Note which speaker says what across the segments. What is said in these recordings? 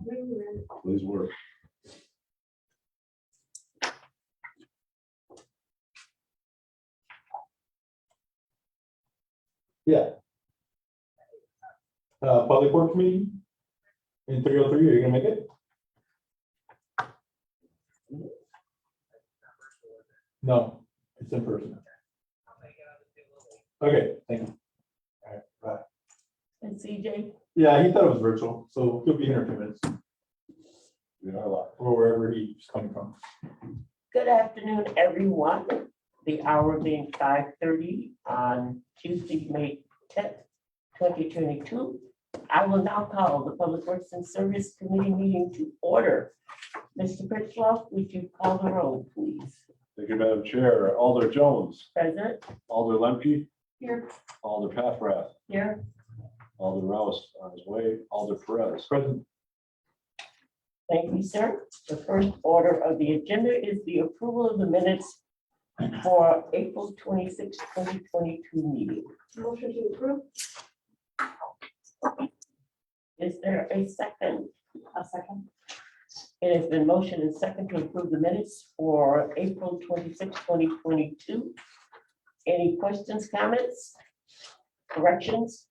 Speaker 1: Please work.
Speaker 2: Yeah. Public works meeting in 303, are you gonna make it? No, it's in person. Okay, thank you. All right, bye.
Speaker 3: And CJ,
Speaker 2: Yeah, he thought it was virtual, so he'll be here in a few minutes,
Speaker 1: You know, a lot.
Speaker 2: or wherever he's coming from.
Speaker 3: good afternoon, everyone. The hour being 5:30 on Tuesday, May 10th, 2022. I will now call the Public Works and Service Committee meeting to order. Mr. Pritchloff, would you call the roll, please?
Speaker 1: Thank you, Madam Chair. Alder Jones,
Speaker 3: Present?
Speaker 1: Alder Lemke,
Speaker 3: Here.
Speaker 1: Alder Pathrath,
Speaker 3: Here.
Speaker 1: Alder Rouse on his way, Alder Perez.
Speaker 2: Present.
Speaker 3: Thank you, sir. The first order of the agenda is the approval of the minutes for April 26, 2022 meeting.
Speaker 4: Motion to approve.
Speaker 3: Is there a second?
Speaker 4: A second.
Speaker 3: It has been motioned and second to approve the minutes for April 26, 2022. Any questions, comments, corrections?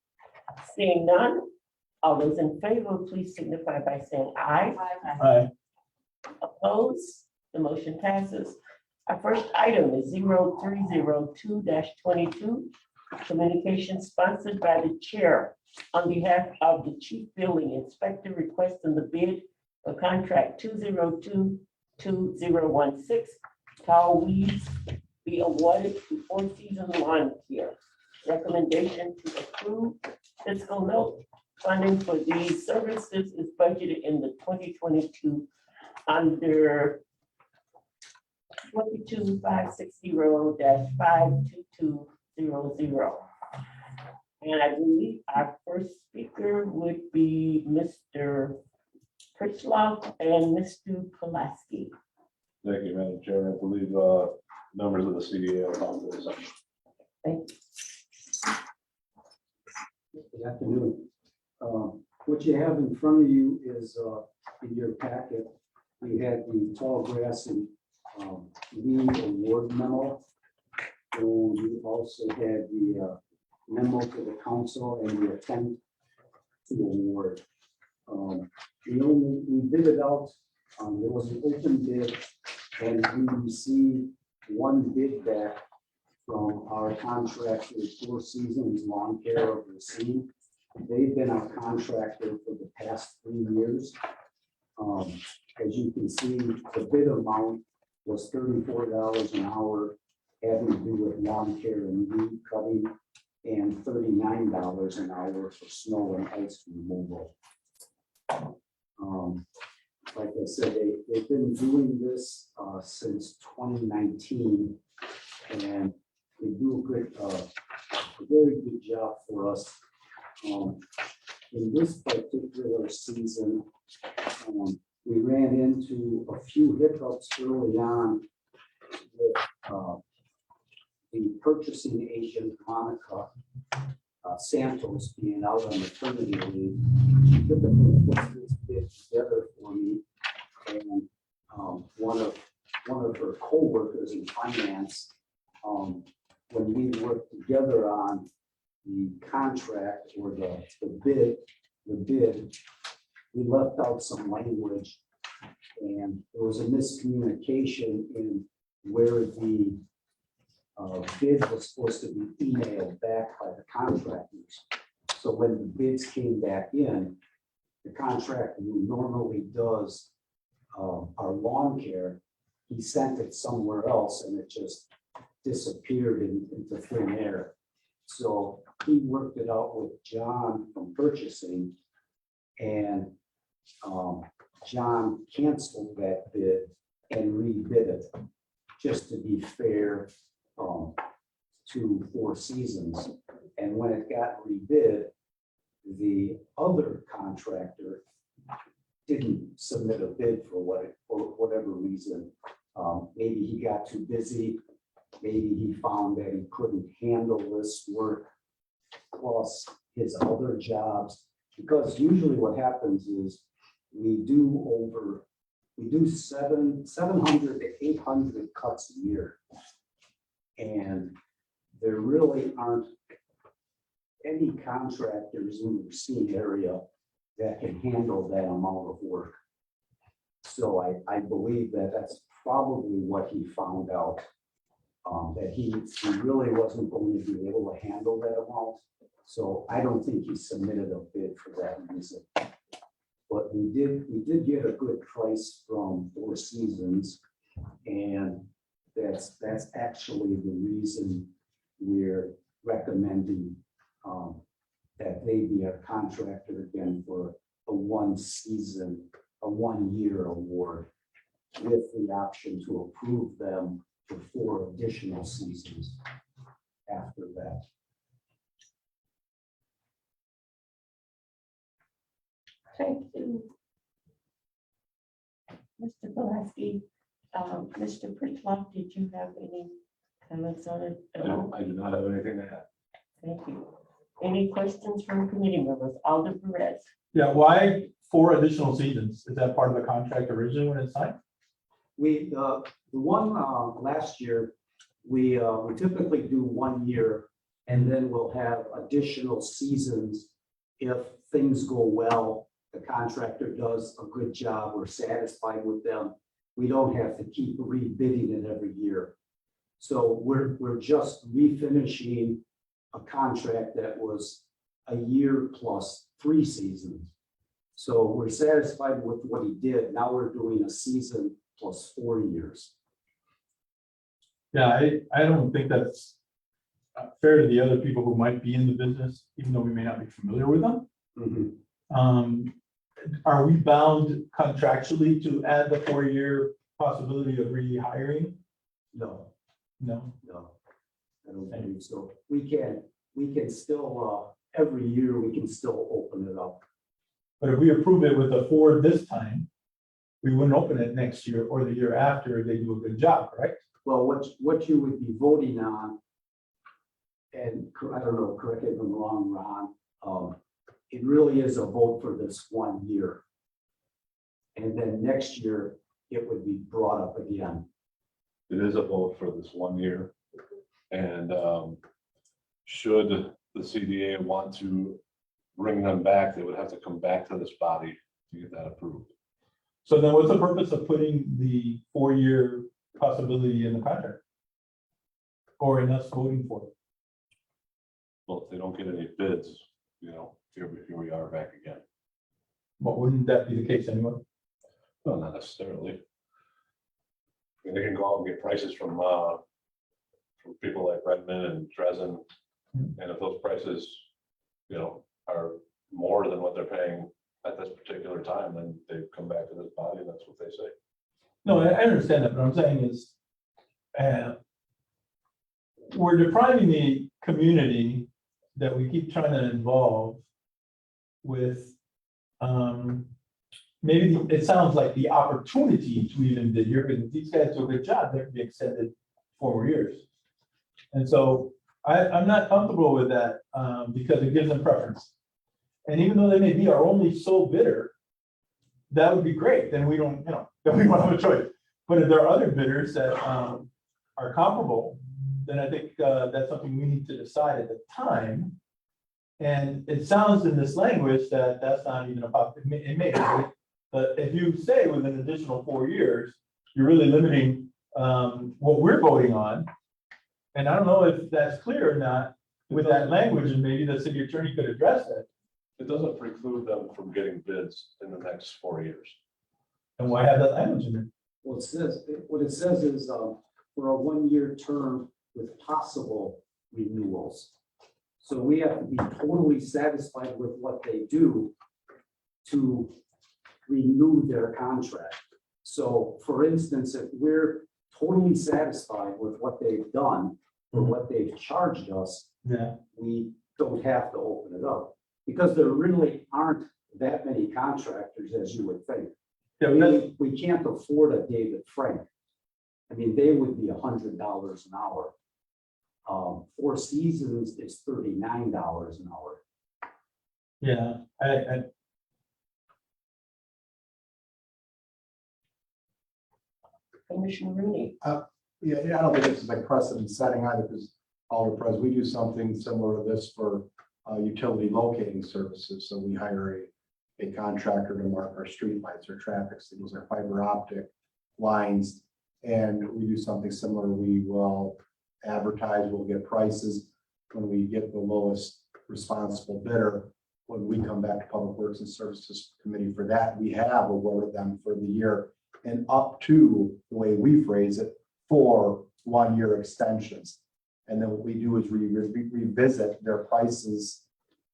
Speaker 3: Seeing none, all those in favor, please signify by saying aye.
Speaker 2: Aye.
Speaker 3: Opposed, the motion passes. Our first item is 0302-22, communication sponsored by the chair on behalf of the chief building inspector requesting the bid for contract 2022016, tall weeds be awarded to Four Seasons Lawn Care. Recommendation to approve fiscal note funding for these services is budgeted in the 2022 under 22560-52200. And I believe our first speaker would be Mr. Pritchloff and Mr. Pulaski.
Speaker 1: Thank you, Madam Chair. I believe members of the CDA are on this.
Speaker 5: Good afternoon. What you have in front of you is in your packet, we had the tall grass and weed award memo. And we also had the memo to the council and the attempt to award. We bid it out, there was an open bid, and we received one bid back from our contractor, Four Seasons Lawn Care of Racine. They've been our contractor for the past 3 years. As you can see, the bid amount was $34 an hour, having to do with lawn care and weed cutting, and $39 an hour for snow and ice removal. Like I said, they've been doing this since 2019, and they do a very good job for us. In this particular season, we ran into a few hiccups early on with the purchasing agent, Monica Santos, being out on maternity leave. She typically puts this bid together for me, and one of her co-workers in finance, when we worked together on the contract or the bid, we left out some language, and there was a miscommunication in where the bid was supposed to be emailed back by the contractors. So when the bids came back in, the contractor who normally does our lawn care, he sent it somewhere else, and it just disappeared into thin air. So he worked it out with John from purchasing, and John canceled that bid and rebid it, just to be fair to Four Seasons. And when it got rebid, the other contractor didn't submit a bid for whatever reason. Maybe he got too busy. Maybe he found that he couldn't handle this work plus his other jobs. Because usually what happens is we do 700 to 800 cuts a year. And there really aren't any contractors in the Racine area that can handle that amount of work. So I believe that that's probably what he found out, that he really wasn't going to be able to handle that amount. So I don't think he submitted a bid for that reason. But we did get a good price from Four Seasons, and that's actually the reason we're recommending that they be a contractor again for a 1 season, a 1 year award, with the option to approve them for 4 additional seasons after that.
Speaker 3: Thank you. Mr. Pulaski, Mr. Pritloff, did you have any comments on it at all?
Speaker 1: I do not have anything to add.
Speaker 3: Thank you. Any questions from committee members? Alder Perez.
Speaker 2: Yeah, why 4 additional seasons? Is that part of the contract originally when it's signed?
Speaker 5: We, the one last year, we typically do 1 year, and then we'll have additional seasons if things go well. The contractor does a good job, we're satisfied with them. We don't have to keep rebidding it every year. So we're just refinishing a contract that was a year plus 3 seasons. So we're satisfied with what he did. Now we're doing a season plus 4 years.
Speaker 2: Yeah, I don't think that's fair to the other people who might be in the business, even though we may not be familiar with them.
Speaker 5: Mhm.
Speaker 2: Are we bound contractually to add the 4-year possibility of rehiring?
Speaker 5: No,
Speaker 2: No.
Speaker 5: no, I don't believe so. We can still, every year, we can still open it up.
Speaker 2: But if we approve it with the 4 this time, we wouldn't open it next year or the year after if they do a good job, correct?
Speaker 5: Well, what you would be voting on, and I don't know, correct me if I'm wrong, Ron, it really is a vote for this 1 year. And then next year, it would be brought up again.
Speaker 1: It is a vote for this 1 year. And should the CDA want to bring them back, they would have to come back to this body to get that approved.
Speaker 2: So then what's the purpose of putting the 4-year possibility in the contract? Or in us voting for it?
Speaker 1: Well, if they don't get any bids, here we are back again.
Speaker 2: But wouldn't that be the case anyway?
Speaker 1: Well, not necessarily. I mean, they can go out and get prices from people like Redmond and Dresden. And if those prices, are more than what they're paying at this particular time, then they come back to this body and that's what they say.
Speaker 2: No, I understand that, but what I'm saying is, we're depriving the community that we keep trying to involve with, maybe it sounds like the opportunity to even bid here, because these guys do a good job, they could be extended 4 more years. And so I'm not comfortable with that, because it gives them preference. And even though they may be our only sole bidder, that would be great, then we don't, then we won't have a choice. But if there are other bidders that are comparable, then I think that's something we need to decide at the time. And it sounds in this language that that's not even it may be, but if you say with an additional 4 years, you're really limiting what we're voting on. And I don't know if that's clear or not with that language, and maybe the city attorney could address it.
Speaker 1: It doesn't preclude them from getting bids in the next 4 years.
Speaker 2: And why have that language in there?
Speaker 5: Well, what it says is for a 1 year term with possible renewals. So we have to be totally satisfied with what they do to renew their contract. So for instance, if we're totally satisfied with what they've done or what they've charged us,
Speaker 2: Yeah.
Speaker 5: we don't have to open it up. Because there really aren't that many contractors as you would think.
Speaker 2: Yeah,
Speaker 5: We can't afford a David Frank. I mean, they would be $100 an hour. Four Seasons is $39 an hour.
Speaker 2: yeah,
Speaker 3: Commissioner Rooney.
Speaker 6: Yeah, I don't think it's like precedent setting either, because Alder Pres, we do something similar to this for utility locating services. So we hire a contractor to mark our streetlights or traffic signals, our fiber optic lines. And we do something similar. We will advertise, we'll get prices. When we get the lowest responsible bidder, when we come back to Public Works and Services Committee for that, we have awarded them for the year and up to, the way we phrase it, 4 one-year extensions. And then what we do is revisit their prices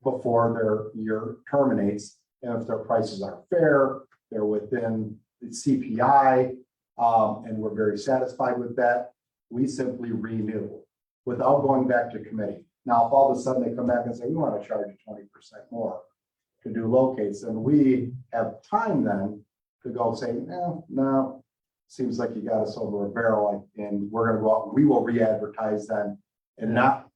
Speaker 6: before their year terminates. And if their prices are fair, they're within the CPI, and we're very satisfied with that, we simply renew without going back to committee. Now, if all of a sudden they come back and say, we want to charge you 20% more to do locates, then we have time then to go say, no, seems like you got us over a barrel, and we're gonna go out, and we will re-advertise then and not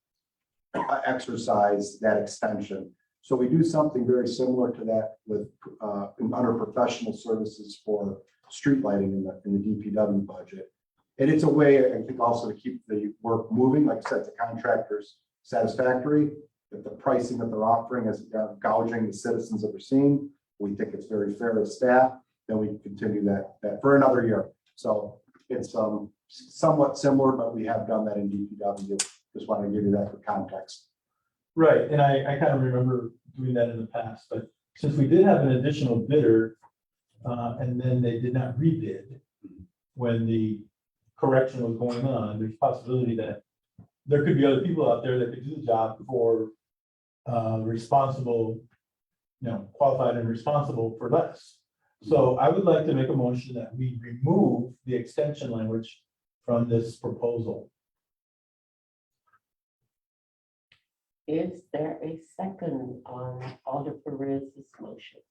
Speaker 6: exercise that extension. So we do something very similar to that with under professional services for street lighting in the DPW budget. And it's a way, I think, also to keep the work moving, like I said, the contractors satisfactory, that the pricing that they're offering is gouging the citizens of Racine. We think it's very fair to staff, then we continue that for another year. So it's somewhat similar, but we have done that in DPW. Just want to give you that for context.
Speaker 2: Right, and I kind of remember doing that in the past, but since we did have an additional bidder, and then they did not rebid when the correction was going on, there's possibility that there could be other people out there that could do the job for responsible, qualified and responsible for less. So I would like to make a motion that we remove the extension language from this proposal.
Speaker 3: Is there a second on Alder Perez's motion?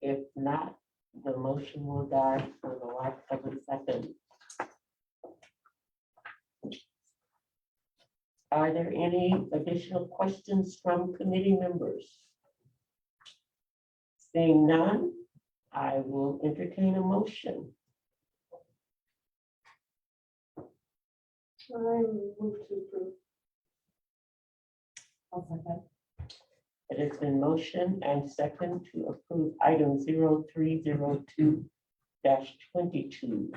Speaker 3: If not, the motion will die for the lack of a second. Are there any additional questions from committee members? Seeing none, I will entertain a motion.
Speaker 4: I move to approve. I'll second.
Speaker 3: It has been motioned and second to approve item 0302-22.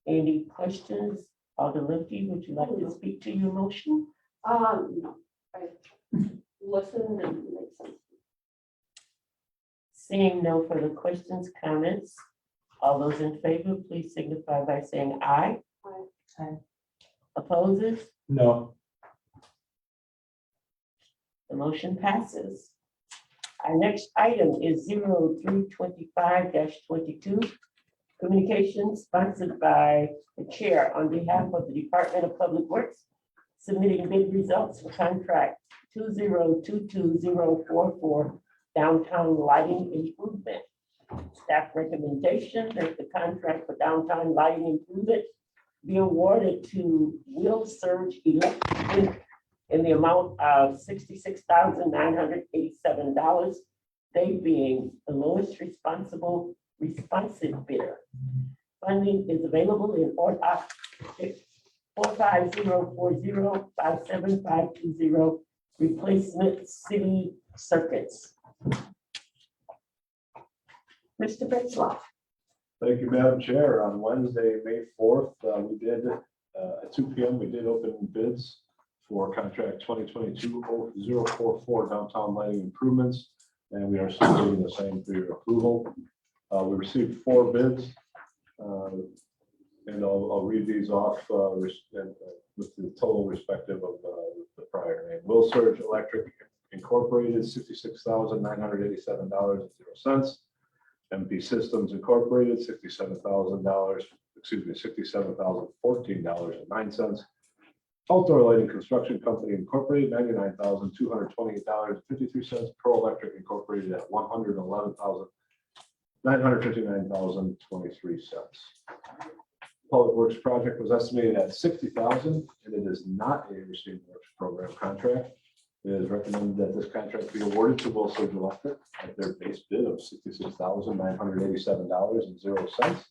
Speaker 3: Any questions? Alder Lefty, would you like to speak to your motion?
Speaker 4: No, I listened and it makes sense.
Speaker 3: Seeing no further questions, comments, all those in favor, please signify by saying aye.
Speaker 4: Aye.
Speaker 3: Opposes?
Speaker 2: No.
Speaker 3: The motion passes. Our next item is 0325-22. Communications sponsored by the chair on behalf of the Department of Public Works, submitting bid results for contract 2022044 downtown lighting improvement. Staff recommendation that the contract for downtown lighting improvement be awarded to Will Surge Electric in the amount of $66,987, they being the lowest responsive bidder. Funding is available in ORDOC 45040575520 replacement city circuits. Mr. Betzlaff.
Speaker 1: Thank you, Madam Chair. On Wednesday, May 4th, we did, at 2 p.m., we did open bids for contract 2022-044 downtown lighting improvements, and we are submitting the same for your approval. We received 4 bids, and I'll read these off with the total respective of the prior name. Will Surge Electric Incorporated, $66,987.00. MP Systems Incorporated, $67,014.09. Outdoor Lighting Construction Company Incorporated, $99,228.53. Pro Electric Incorporated at $111,959.23. Public Works project was estimated at $60,000, and it is not a Racine Works program contract. It is recommended that this contract be awarded to Wilson Electric at their base bid of $66,987.00.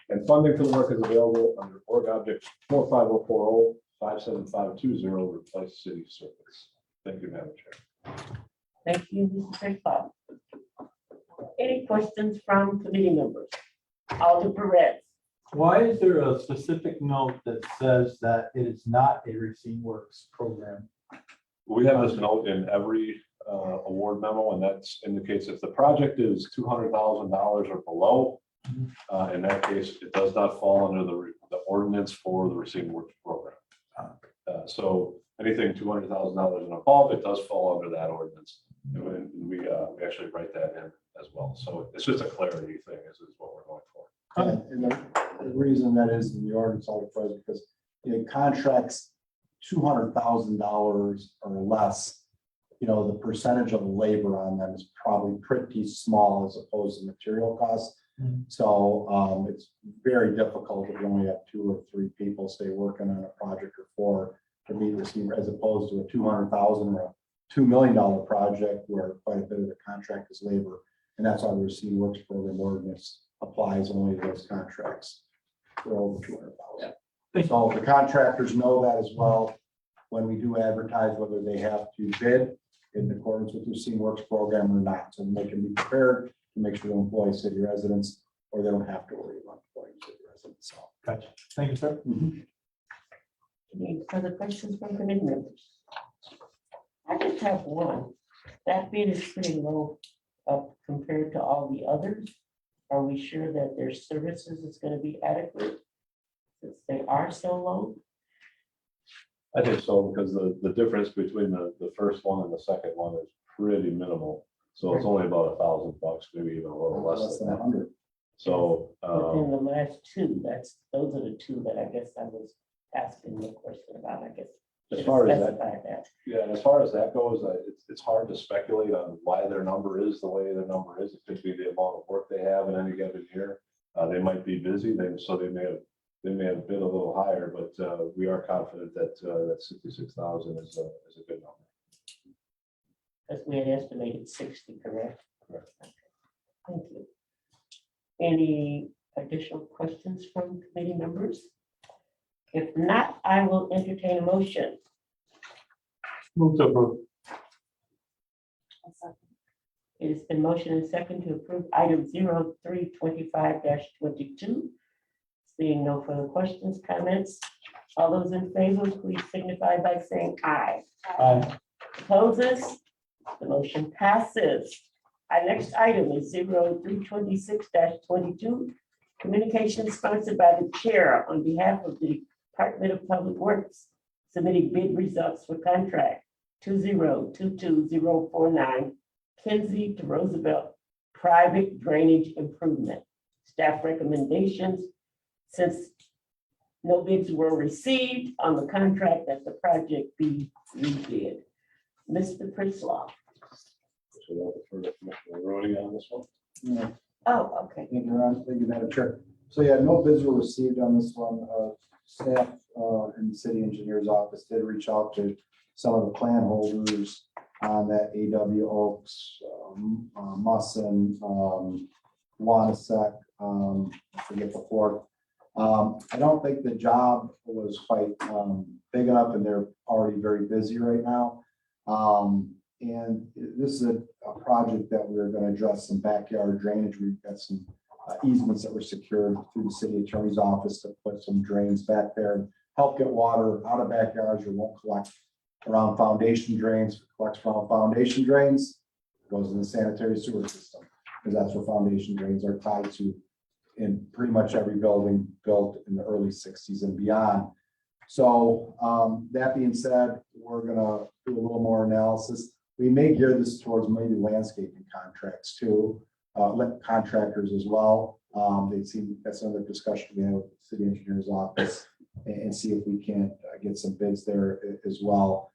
Speaker 1: And funding for the work is available under org object 45040-57520, replace city circuits. Thank you, Madam Chair.
Speaker 3: Thank you, Mr. Frisbee. Any questions from committee members? Alder Perez.
Speaker 2: Why is there a specific note that says that it is not a Racine Works program?
Speaker 1: We have this note in every award memo, and that indicates if the project is $200,000 or below, in that case, it does not fall under the ordinance for the Racine Works program. So anything $200,000 and above, it does fall under that ordinance. And we actually write that in as well. So it's just a clarity thing, is what we're going for.
Speaker 6: And the reason that is in the ordinance, all the pros, because it contracts $200,000 or less, the percentage of labor on them is probably pretty small as opposed to material costs.
Speaker 2: Mhm.
Speaker 6: So it's very difficult if you only have 2 or 3 people, say, working on a project or 4 to meet this, as opposed to a $200,000 or a $2 million project where quite a bit of the contract is labor. And that's why the Racine Works program ordinance applies only to those contracts for over 200,000. So the contractors know that as well. When we do advertise, whether they have to bid in accordance with the Racine Works program or not. So they can be prepared to make sure they employ city residents, or they don't have to worry about employing city residents. So.
Speaker 2: Gotcha. Thank you, sir.
Speaker 3: Any further questions from committee members? I just have one. That bid is pretty low compared to all the others. Are we sure that their services is going to be adequate since they are so low?
Speaker 1: I think so, because the difference between the first one and the second one is pretty minimal. So it's only about $1,000, maybe even a little less than that.
Speaker 6: 100.
Speaker 1: So,
Speaker 3: Within the last two, those are the two that I guess I was asking the question about, I guess.
Speaker 1: as far as that,
Speaker 3: Specify that.
Speaker 1: yeah, and as far as that goes, it's hard to speculate on why their number is the way their number is. It could be the amount of work they have in any given year. They might be busy, so they may have bid a little higher, but we are confident that that 66,000 is a good number.
Speaker 3: Because we had estimated 60, correct?
Speaker 1: Correct.
Speaker 3: Thank you. Any additional questions from committee members? If not, I will entertain a motion.
Speaker 2: Move to approve.
Speaker 3: It has been motion and second to approve item 0325-22. Seeing no further questions, comments, all those in favor, please signify by saying aye.
Speaker 2: Aye.
Speaker 3: Opposes? The motion passes. Our next item is 0326-22. Communication sponsored by the chair on behalf of the Department of Public Works, submitting bid results for contract 2022049 Kinsey to Roosevelt private drainage improvement. Staff recommendations, since no bids were received on the contract, that the project be rebid. Mr. Pritzlaw.
Speaker 1: So for Commissioner Rooney on this one.
Speaker 6: Yeah.
Speaker 3: Oh, okay.
Speaker 6: Thank you, Ron. Thank you, Madam Chair. So yeah, no bids were received on this one. Staff in the city engineer's office did reach out to some of the plan holders on that AW Oaks, Musson, Wanasek, I forget the fourth. I don't think the job was quite big enough, and they're already very busy right now. And this is a project that we're going to address some backyard drainage. We've got some easements that were secured through the city attorney's office to put some drains back there, help get water out of backyards. Or won't collect around foundation drains. If it collects around foundation drains, it goes in the sanitary sewer system, because that's where foundation drains are tied to in pretty much every building built in the early 60s and beyond. So that being said, we're gonna do a little more analysis. We may gear this towards maybe landscaping contracts too, let contractors as well. They seem, that's another discussion we have with the city engineer's office, and see if we can't get some bids there as well.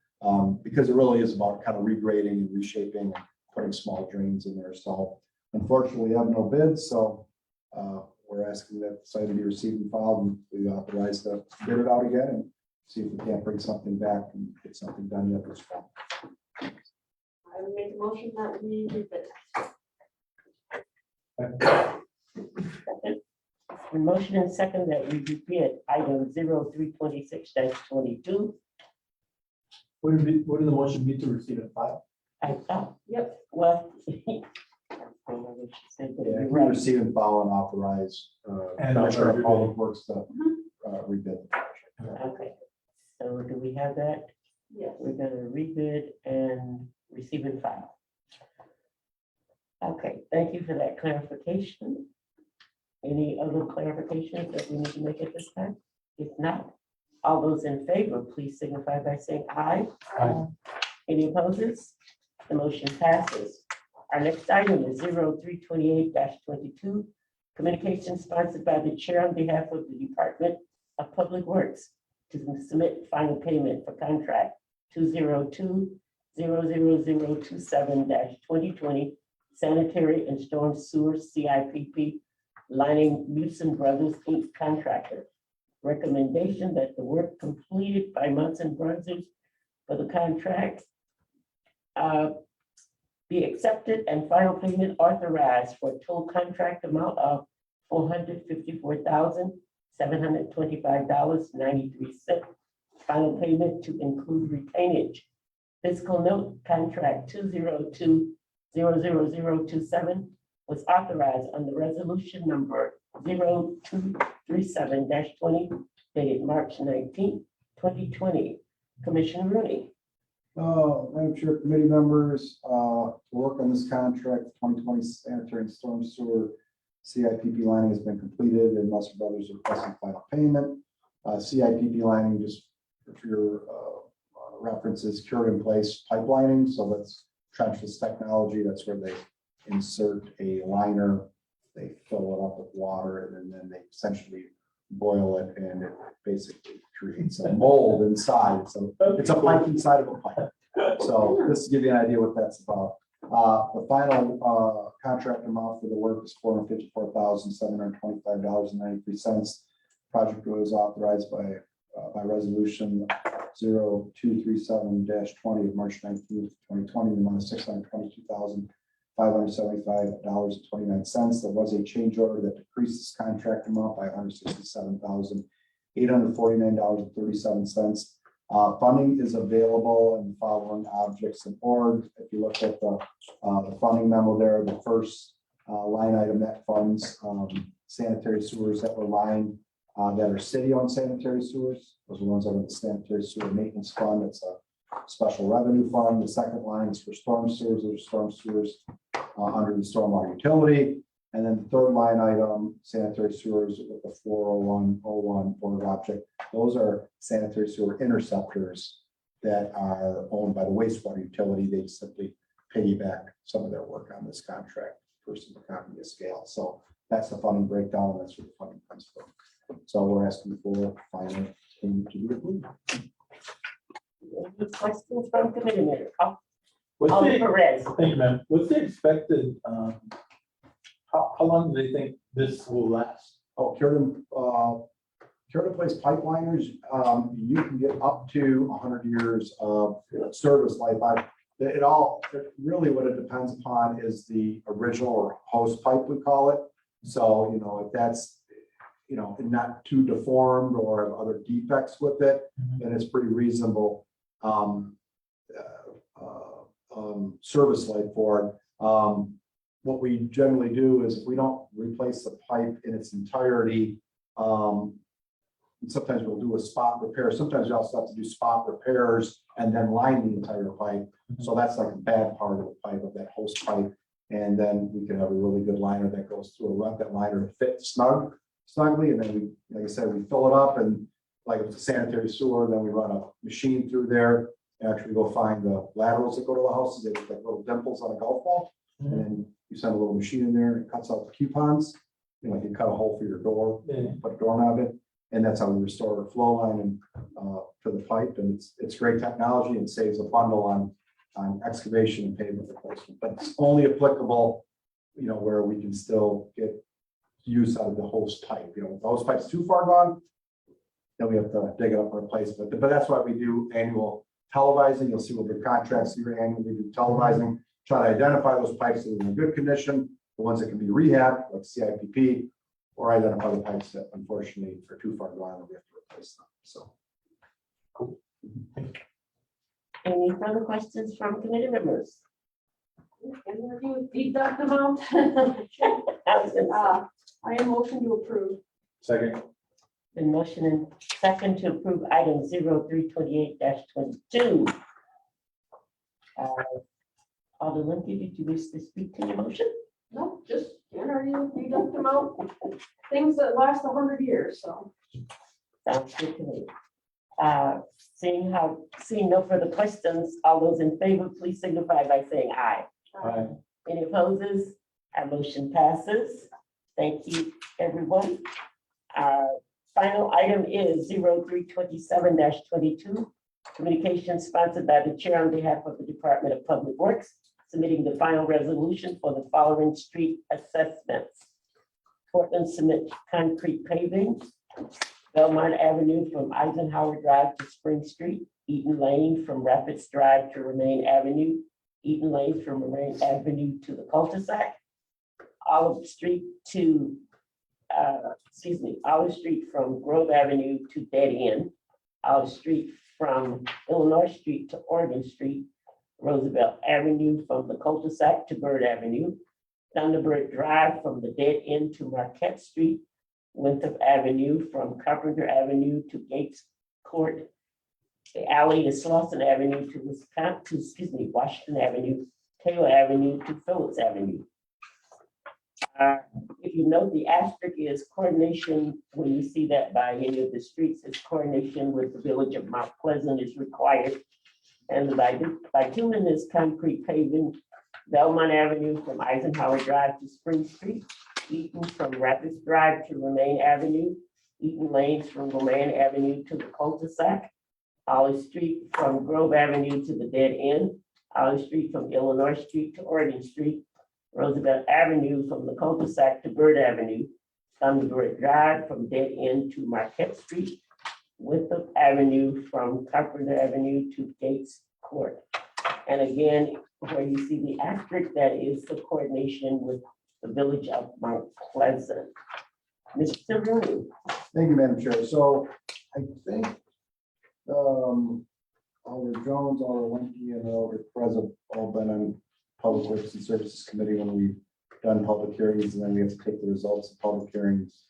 Speaker 6: Because it really is about kind of regrading and reshaping and putting small drains in there. So unfortunately, we have no bids, so we're asking that the site be received and filed, and we authorize to bid it out again and see if we can't bring something back and get something done yet this fall.
Speaker 4: would make a motion that we rebid.
Speaker 3: A motion and second that we rebid item 0326-22.
Speaker 2: Wouldn't the motion be to receive and file?
Speaker 3: I thought,
Speaker 4: Yep,
Speaker 3: well. I don't know what she said, but
Speaker 6: Yeah,
Speaker 3: you're
Speaker 6: we
Speaker 3: right.
Speaker 6: receive and file and authorize,
Speaker 2: And
Speaker 6: Commissioner of
Speaker 2: authorize
Speaker 6: Public Works to rebid the project.
Speaker 3: Okay, so do we have that?
Speaker 4: yes.
Speaker 3: We're gonna rebid and receive and file. Okay, thank you for that clarification. Any other clarifications that we need to make at this time? If not, all those in favor, please signify by saying aye.
Speaker 2: Aye.
Speaker 3: Any opposers? The motion passes. Our next item is 0328-22, communication sponsored by the chair on behalf of the Department of Public Works to submit final payment for contract 202-00027-2020 sanitary and storm sewer CIPP lining Newsom Brothers Inc. contractor. Recommendation that the work completed by Munson Brothers for the contract be accepted and final payment authorized for a total contract amount of $454,725.93. Final payment to include retainage. Fiscal note contract 202-00027 was authorized under resolution number 0237-20 dated March 19, 2020. Commissioner Rooney.
Speaker 6: Madam Chair, committee members, to work on this contract, 2020 sanitary and storm sewer CIPP lining has been completed and Musser Brothers are requesting final payment. CIPP lining, just for your references, cured in place pipelining. So that's trenchless technology. That's where they insert a liner, they fill it up with water, and then they essentially boil it, and it basically creates a mold inside. So it's a pipe inside of a pipe. So this to give you an idea what that's about. The final contract amount for the work is $454,725.93. Project was authorized by resolution 0237-20 of March 19th, 2020, the amount of $622,575.29. There was a change order that decreased this contract amount by $167,849.37. Funding is available in the following objects and org. If you look at the funding memo there, the first line item that funds sanitary sewers that were lined that are city-owned sanitary sewers. Those are ones under the sanitary sewer maintenance fund. It's a special revenue fund. The second line is for storm sewers. Those are storm sewers under the stormwater utility. And then the third line item, sanitary sewers with the 40101 org object. Those are sanitary sewer interceptors that are owned by the wastewater utility. They simply piggyback some of their work on this contract versus the economy of scale. So that's the funding breakdown, and that's where the funding comes from. So we're asking for final payment to be approved.
Speaker 3: Any questions from committee members?
Speaker 2: What's
Speaker 3: Alder
Speaker 2: the,
Speaker 3: Perez.
Speaker 2: thank you, ma'am. What's the expected, how long do they think this will last?
Speaker 6: Oh, cured in place pipeliners, you can get up to 100 years of service life. It really what it depends upon is the original or host pipe, we call it. So, if that's, not too deformed or have other defects with it, then it's pretty reasonable service life for it. What we generally do is if we don't replace the pipe in its entirety, sometimes we'll do a spot repair. Sometimes you also have to do spot repairs and then line the entire pipe. So that's like a bad part of the pipe, of that host pipe. And then we can have a really good liner that goes through. We want that liner to fit snugly. And then we, like I said, we fill it up, and like if it's a sanitary sewer, then we run a machine through there and actually go find the laterals that go to the houses. They look like little dimples on a golf ball. And then you send a little machine in there and it cuts out the coupons. Like you cut a hole for your door, put a doorknob in, and that's how we restore our flow line and to the pipe. And it's great technology and saves a bundle on excavation and pavement replacement. But it's only applicable, where we can still get use out of the host pipe. If the host pipe's too far gone, then we have to dig it up and replace it. But that's why we do annual televising. You'll see what their contracts here annually do televising. Try to identify those pipes that are in good condition, the ones that can be rehabbed, like CIPP, or identify the pipes that unfortunately are too far gone and we have to replace them. So.
Speaker 3: Any further questions from committee members?
Speaker 4: And review deduct amount.
Speaker 3: I was gonna
Speaker 4: I am motion to approve.
Speaker 6: Second.
Speaker 3: say, the motion and second to approve item 0328-22. Alderman Lindsay, did you wish to speak to your motion?
Speaker 4: No, just NRU deduct amount, things that last 100 years, so.
Speaker 3: Sounds good to me. Seeing no further questions, all those in favor, please signify by saying aye. Any opposes? Our motion passes. Thank you, everyone. Our final item is 0327-22, communication sponsored by the chair on behalf of the Department of Public Works, submitting the final resolution for the following street assessments. Portland Cement Concrete Paving, Belmont Avenue from Eisenhower Drive to Spring Street, Eaton Lane from Rapids Drive to Remain Avenue, Eaton Lane from Remain Avenue to the cul-de-sac, Olive Street to, Olive Street from Grove Avenue to Dead End, Olive Street from Illinois Street to Oregon Street, Roosevelt Avenue from the cul-de-sac to Bird Avenue, Thunderbird Drive from the Dead End to Marquette Street, Winthrop Avenue from Carpenter Avenue to Gates Court, the alley to Slauson Avenue to Washington Avenue, Taylor Avenue to Phillips Avenue. If you note, the asterisk is coordination, when you see that by any of the streets, it's coordination with the village of Mount Pleasant is required. And the bitumen is concrete paving, Belmont Avenue from Eisenhower Drive to Spring Street, Eaton from Rapids Drive to Remain Avenue, Eaton Lanes from Romaine Avenue to the cul-de-sac, Olive Street from Grove Avenue to the Dead End, Olive Street from Illinois Street to Oregon Street, Roosevelt Avenue from the cul-de-sac to Bird Avenue, Thunderbird Drive from Dead End to Marquette Street, Winthrop Avenue from Carpenter Avenue to Gates Court. And again, where you see the asterisk, that is the coordination with the village of Mount Pleasant. Mr. Rooney.
Speaker 6: Thank you, Madam Chair. So I think Alder Jones, Alder Lindsay, and Alder Perez have all been on Public Works and Services Committee when we've done public hearings, and then we have to take the results of public hearings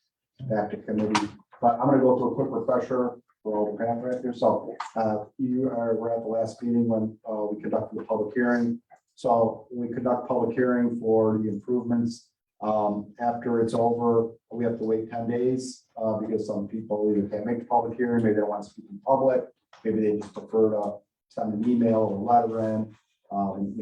Speaker 6: back to committee. But I'm going to go through a quick refresher for all the panel right here. So we're at the last meeting when we conducted the public hearing. So we conduct public hearing for the improvements. After it's over, we have to wait 10 days because some people either can't make the public hearing, maybe they don't want to speak in public, maybe they just prefer to send an email or a letter in, and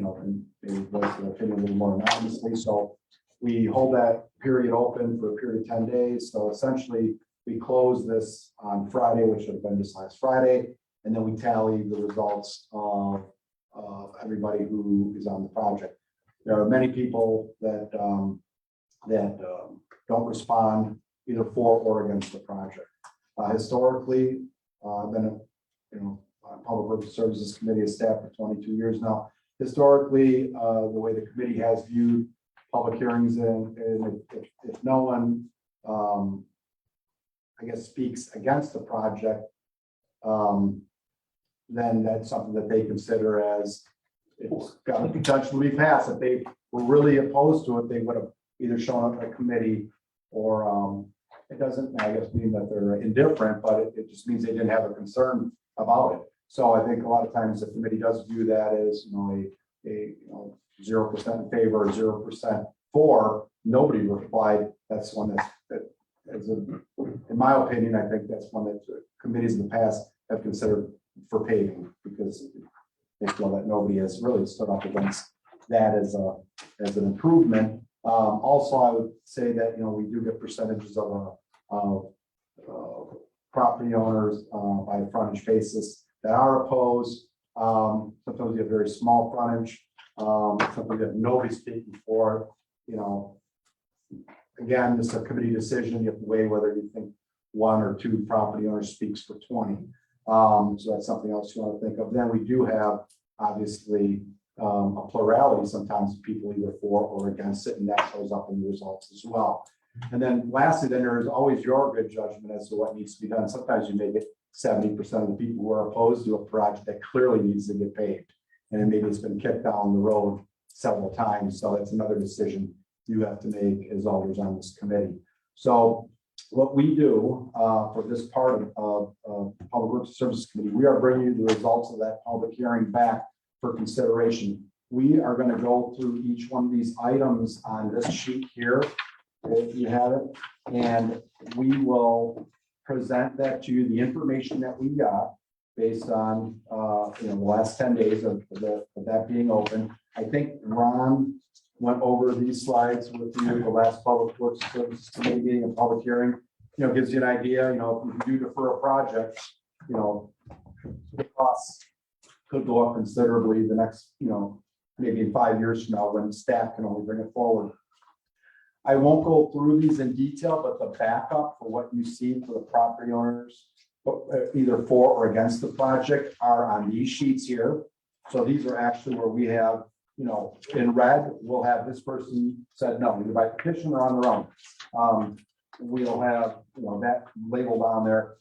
Speaker 6: maybe voice their opinion a little more anonymously. So we hold that period open for a period of 10 days. So essentially, we close this on Friday, which should have been this last Friday, and then we tally the results of everybody who is on the project. There are many people that don't respond either for or against the project. Historically, I've been on Public Works Services Committee as staff for 22 years now. Historically, the way the committee has viewed public hearings, and if no one, speaks against the project, then that's something that they consider as it's got the potential to be passed. If they were really opposed to it, they would have either shown up at a committee, or it doesn't, mean that they're indifferent, but it just means they didn't have a concern about it. So I think a lot of times the committee does view that as, a 0% in favor, 0% for. Nobody replied. That's one in my opinion, I think that's one that committees in the past have considered for paving, because they feel that nobody has really stood up against that as an improvement. Also, I would say that, we do get percentages of property owners by the frontage basis that are opposed. Sometimes you have very small frontage. Sometimes you have nobody speaking for it. Again, this is a committee decision. You have to weigh whether you think one or two property owners speaks for 20. So that's something else you want to think of. Then we do have, obviously, a plurality sometimes of people either for or against it, and that shows up in the results as well. And then lastly, then there is always your good judgment as to what needs to be done. Sometimes you may get 70% of the people who are opposed to a project that clearly needs to get paved. And then maybe it's been kicked down the road several times. So that's another decision you have to make as alders on this committee. So what we do for this part of Public Works Services Committee, we are bringing you the results of that public hearing back for consideration. We are going to go through each one of these items on this sheet here, if you have it, and we will present that to you, the information that we got based on the last 10 days of that being open. I think Ron went over these slides with you, the last Public Works Services Committee meeting and public hearing, gives you an idea, if you do defer a project, the costs could go up considerably the next, maybe in 5 years from now when staff can only bring it forward. I won't go through these in detail, but the backup for what you see for the property owners, either for or against the project, are on these sheets here. So these are actually where we have, in red, we'll have this person said no, either by petition or on their own. We'll have, that labeled on there.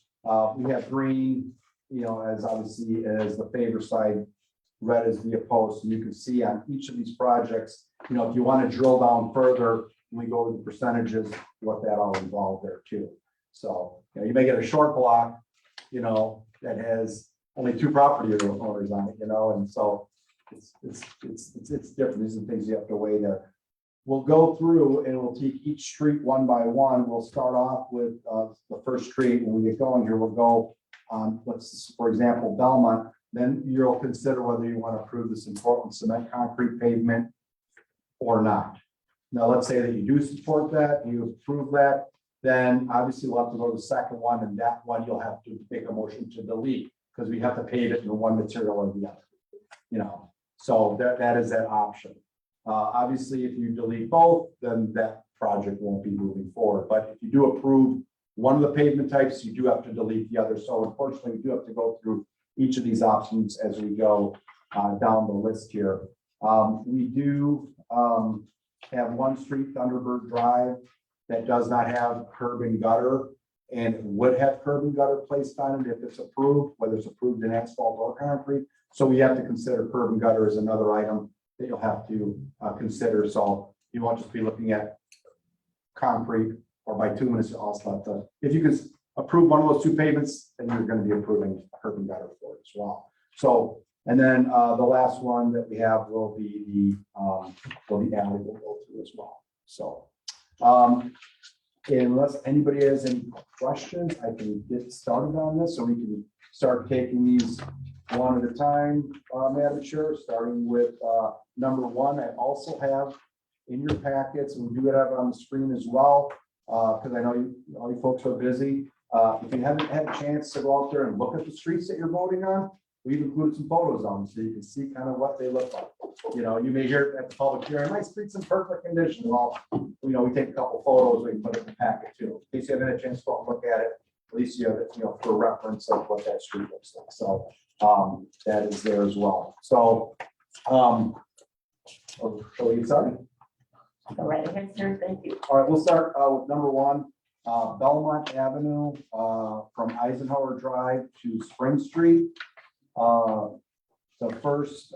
Speaker 6: We have green, as obviously as the favor side, red is the opposed. So you can see on each of these projects, if you want to drill down further, we go to the percentages, what that all involved there too. So, you may get a short block, that has only 2 property owners on it, and so it's different. These are the things you have to weigh there. We'll go through and we'll take each street one by one. We'll start off with the first street. When we get going here, we'll go on, for example, Belmont. Then you'll consider whether you want to approve this in Portland cement concrete pavement or not. Now, let's say that you do support that, you approve that, then obviously we'll have to go to the second one, and that one you'll have to make a motion to delete because we have to pave it in one material or the other. So that is that option. Obviously, if you delete both, then that project won't be moving forward. But if you do approve one of the pavement types, you do have to delete the other. So unfortunately, we do have to go through each of these options as we go down the list here. We do have one street, Thunderbird Drive, that does not have curb and gutter and would have curb and gutter placed on it if it's approved, whether it's approved in asphalt or concrete. So we have to consider curb and gutter as another item that you'll have to consider. So you won't just be looking at concrete or bituminous. You also have to, if you can approve one of those 2 pavements, then you're going to be approving curb and gutter for it as well. So, and then the last one that we have will be the alley we'll go through as well. So, unless anybody has any questions, I can get started on this, so we can start taking these one at a time, Madam Chair, starting with number 1. I also have in your packets, and we do have it on the screen as well, because I know all you folks are busy. If you haven't had a chance to go out there and look at the streets that you're voting on, we've included some photos on them so you can see kind of what they look like. You may hear at the public hearing, my street's in perfect condition. Well, we take a couple photos, we can put it in the packet too. In case you haven't had a chance to go and look at it, at least you have it, for reference of what that street looks like. So that is there as well. So, shall we get started?
Speaker 3: Go right ahead, sir. Thank you.
Speaker 6: All right, we'll start with number 1, Belmont Avenue, from Eisenhower Drive to Spring Street. The first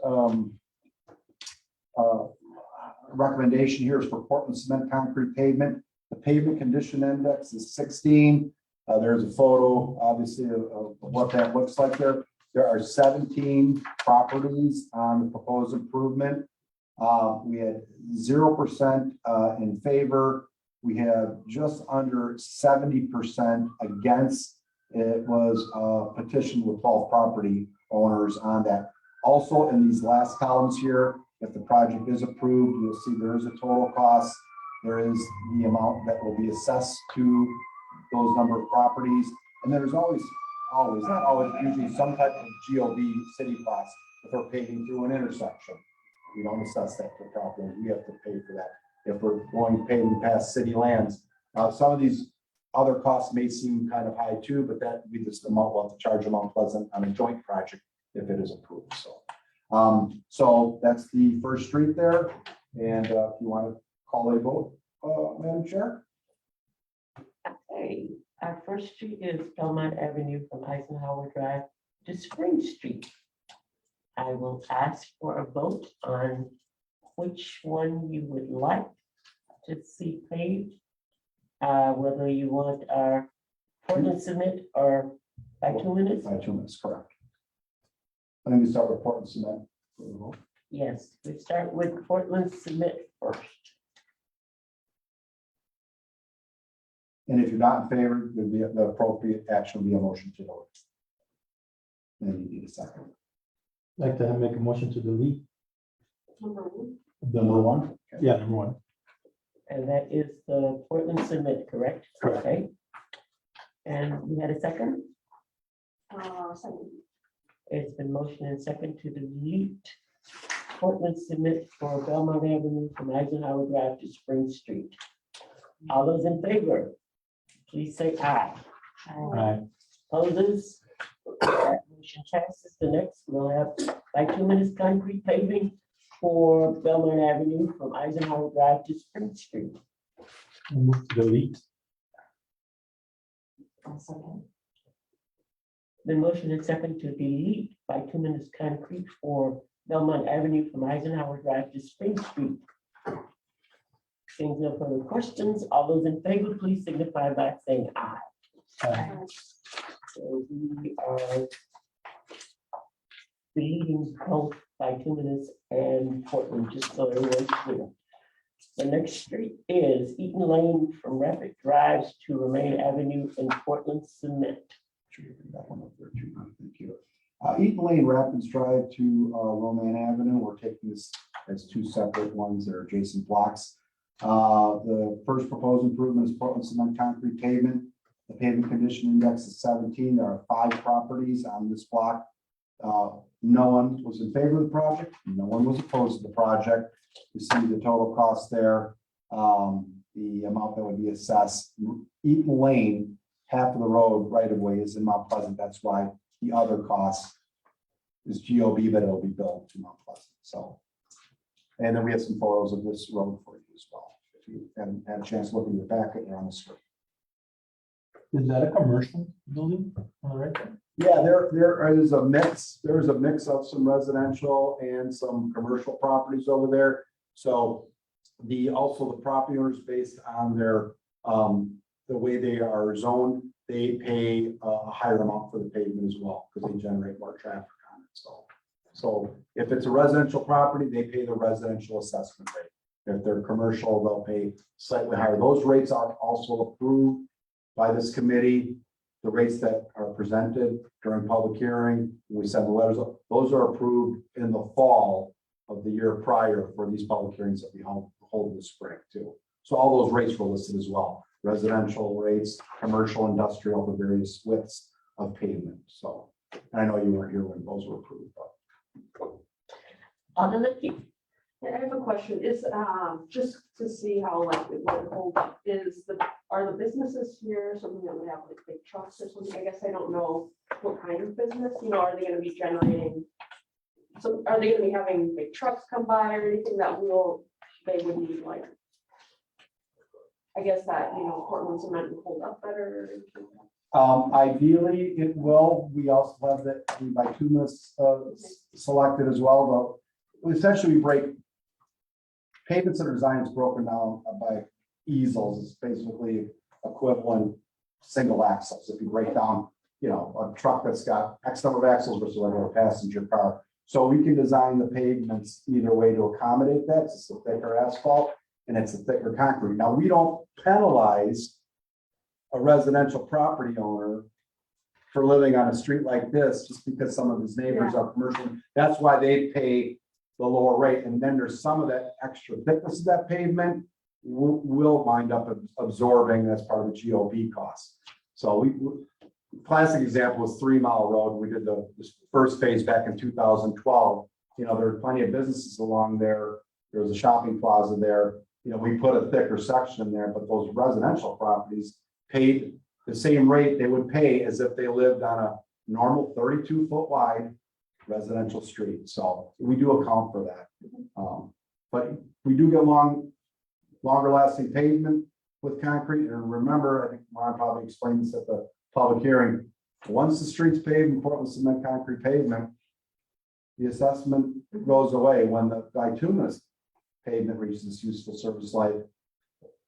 Speaker 6: recommendation here is for Portland cement concrete pavement. The pavement condition index is 16. There's a photo, obviously, of what that looks like there. There are 17 properties on the proposed improvement. We had 0% in favor. We have just under 70% against. It was a petition with 12 property owners on that. Also, in these last columns here, if the project is approved, you'll see there is a total cost. There is the amount that will be assessed to those number of properties. And there's always, not always, usually some type of GOB city cost if we're paving through an intersection. We don't assess that for property. We have to pay for that if we're going paving past city lands. Some of these other costs may seem kind of high too, but that we just amount, we'll have to charge Mount Pleasant on a joint project if it is approved, so. So that's the first street there, and if you want to call a vote, Madam Chair?
Speaker 3: Okay, our first street is Belmont Avenue from Eisenhower Drive to Spring Street. I will ask for a vote on which one you would like to see paved. Whether you want our Portland cement or bituminous.
Speaker 6: By 2 minutes, correct. I think we start with Portland Cement. for the vote.
Speaker 3: Yes, we start with Portland cement first.
Speaker 6: And if you're not in favor, then the appropriate action will be a motion to vote. Then you need a second.
Speaker 2: Like to make a motion to delete
Speaker 4: Number one.
Speaker 6: Number one? Okay.
Speaker 2: yeah, number one.
Speaker 3: And that is the Portland cement, correct?
Speaker 2: Correct.
Speaker 3: Okay. And we had a second?
Speaker 4: Second.
Speaker 3: It's been motioned and second to delete Portland cement for Belmont Avenue from Eisenhower Drive to Spring Street. All those in favor, please say aye.
Speaker 2: Right.
Speaker 3: Opposes? That motion passes. The next, we'll have bituminous concrete paving for Belmont Avenue from Eisenhower Drive to Spring Street.
Speaker 2: Move to delete.
Speaker 3: The motion is second to delete bituminous concrete for Belmont Avenue from Eisenhower Drive to Spring Street. Seeing no further questions, all those in favor, please signify by saying aye.
Speaker 2: Aye.
Speaker 3: So we are deleting both bituminous and Portland, just so everyone's clear. The next street is Eaton Lane from Rapid Drives to Romaine Avenue in Portland Cement.
Speaker 6: Sure, you bring that one up there too. Thank you. Eaton Lane Rapids Drive to Roman Avenue. We're taking this as two separate ones that are adjacent blocks. The first proposed improvement is Portland cement concrete pavement. The pavement condition index is 17. There are 5 properties on this block. No one was in favor of the project. No one was opposed to the project. You see the total cost there. The amount that would be assessed. Eaton Lane, half of the road right of way is in Mount Pleasant. That's why the other cost is GOB, but it'll be billed to Mount Pleasant. So, and then we have some photos of this road for you as well. If you haven't had a chance to look in your packet, they're on the screen.
Speaker 2: Is that a commercial building on the right there?
Speaker 6: Yeah, there is a mix. There's a mix of some residential and some commercial properties over there. So also the property owners, based on their the way they are zoned, they pay a higher amount for the pavement as well because they generate more traffic on it. So if it's a residential property, they pay the residential assessment rate. If they're commercial, they'll pay slightly higher. Those rates are also approved by this committee. The rates that are presented during public hearing, we send the letters up, those are approved in the fall of the year prior for these public hearings that we hold in the spring too. So all those rates were listed as well. Residential rates, commercial, industrial, the various widths of pavement. So, and I know you weren't here when those were approved, but.
Speaker 3: Alder Licky.
Speaker 4: I have a question, is, just to see how like it would hold up, are the businesses here something that would have like big trucks or something? I guess I don't know what kind of business, are they gonna be generating? So are they gonna be having big trucks come by or anything that they would need like? I guess that, Portland cement will hold up better.
Speaker 6: Ideally, it will. We also have the bituminous selected as well, but essentially we break pavements that are designed is broken down by easels. It's basically equivalent single axles. If you break down, a truck that's got X number of axles versus a passenger car. So we can design the pavements either way to accommodate that. It's a thicker asphalt and it's a thicker concrete. Now, we don't penalize a residential property owner for living on a street like this, just because some of his neighbors are commercial. That's why they pay the lower rate. And then there's some of that extra thickness of that pavement will wind up absorbing as part of the GOB cost. So classic example is 3 Mile Road. We did this first phase back in 2012. There were plenty of businesses along there. There was a shopping plaza there. We put a thicker section in there, but those residential properties paid the same rate they would pay as if they lived on a normal 32-foot wide residential street. So we do account for that. But we do get longer lasting pavement with concrete. And remember, I think Ron probably explained this at the public hearing. Once the street's paved in Portland cement concrete pavement, the assessment goes away. When the bituminous pavement reaches its useful service life,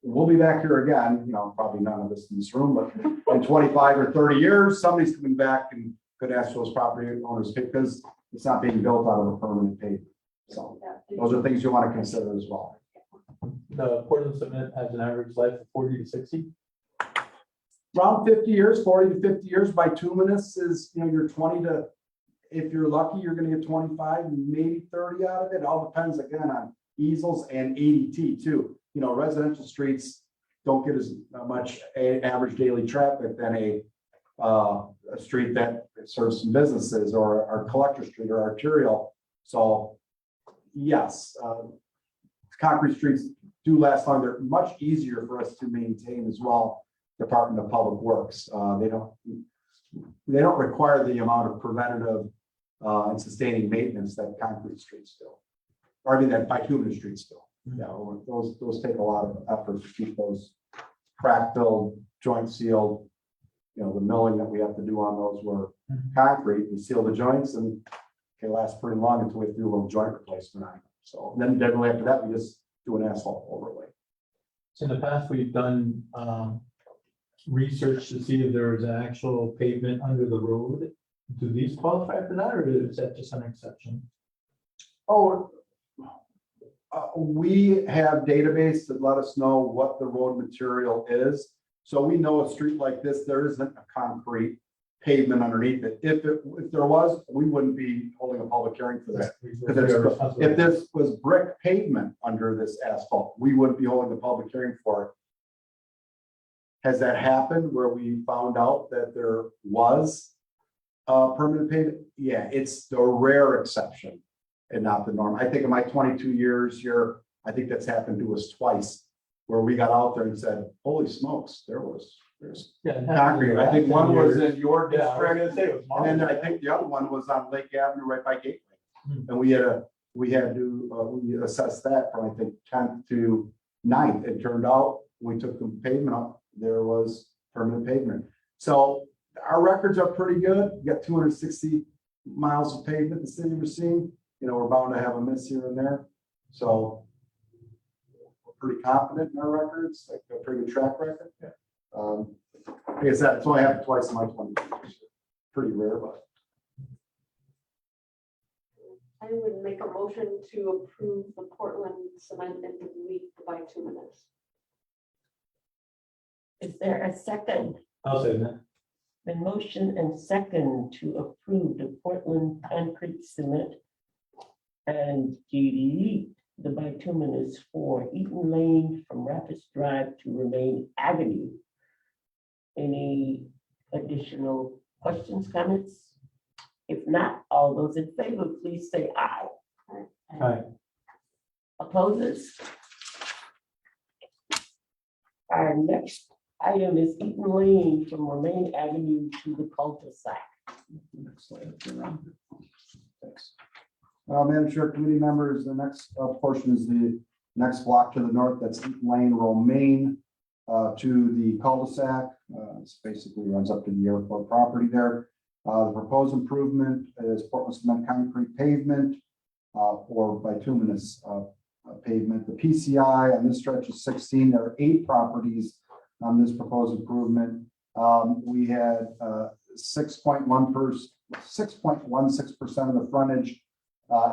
Speaker 6: we'll be back here again, probably none of us in this room, but in 25 or 30 years, somebody's coming back and could ask those property owners because it's not being built out of a permanent pavement. So those are things you want to consider as well.
Speaker 2: The Portland cement has an average life of 40 to 60.
Speaker 6: Around 50 years, 40 to 50 years. Bituminous is, you're 20 to, if you're lucky, you're going to get 25, maybe 30 out of it. It all depends again on easels and ADT too. Residential streets don't get as much average daily traffic than a street that serves some businesses or our collector street or arterial. So yes, concrete streets do last longer. They're much easier for us to maintain as well. Department of Public Works, they don't require the amount of preventative and sustaining maintenance that concrete streets do. Or I mean that bituminous streets do. Yeah, those take a lot of effort to keep those crack filled, joint sealed. The milling that we have to do on those were concrete. We seal the joints and they last pretty long until we do a little joint replacement on them. So then generally after that, we just do an asphalt overlay.
Speaker 2: So in the past, we've done research to see if there is an actual pavement under the road. Do these qualify for that, or is that just an exception?
Speaker 6: We have database that let us know what the road material is. So we know a street like this, there isn't a concrete pavement underneath it. If there was, we wouldn't be holding a public hearing for that. Because if this was brick pavement under this asphalt, we wouldn't be holding a public hearing for it. Has that happened where we found out that there was permanent pavement? Yeah, it's the rare exception and not the norm. I think in my 22 years here, I think that's happened to us twice, where we got out there and said, holy smokes, there's concrete. I think one was in your district, and then I think the other one was on Lake Avenue right by Gateway. And we had to assess that from, I think, 10th to 9th. It turned out, we took the pavement up, there was permanent pavement. So our records are pretty good. We got 260 miles of pavement the city was seeing. We're bound to have a miss here and there. So we're pretty confident in our records, like a pretty good track record. Like I said, it's only happened twice in my 20 years. Pretty rare, but.
Speaker 4: I would make a motion to approve the Portland cement and delete the bituminous.
Speaker 3: Is there a second?
Speaker 2: I'll say that.
Speaker 3: The motion and second to approve the Portland concrete cement and delete the bituminous for Eaton Lane from Rapids Drive to Remain Avenue. Any additional questions, comments? If not, all those in favor, please say aye.
Speaker 2: Aye.
Speaker 3: Opposes? Our next item is Eaton Lane from Remain Avenue to the cul-de-sac.
Speaker 6: Next slide. Thanks. Madam Chair, committee members, the next portion is the next block to the north. That's Eaton Lane, Romaine, to the cul-de-sac. It's basically runs up to the airport property there. The proposed improvement is Portland cement concrete pavement or bituminous pavement. The PCI on this stretch is 16. There are 8 properties on this proposed improvement. We had 6.16% of the frontage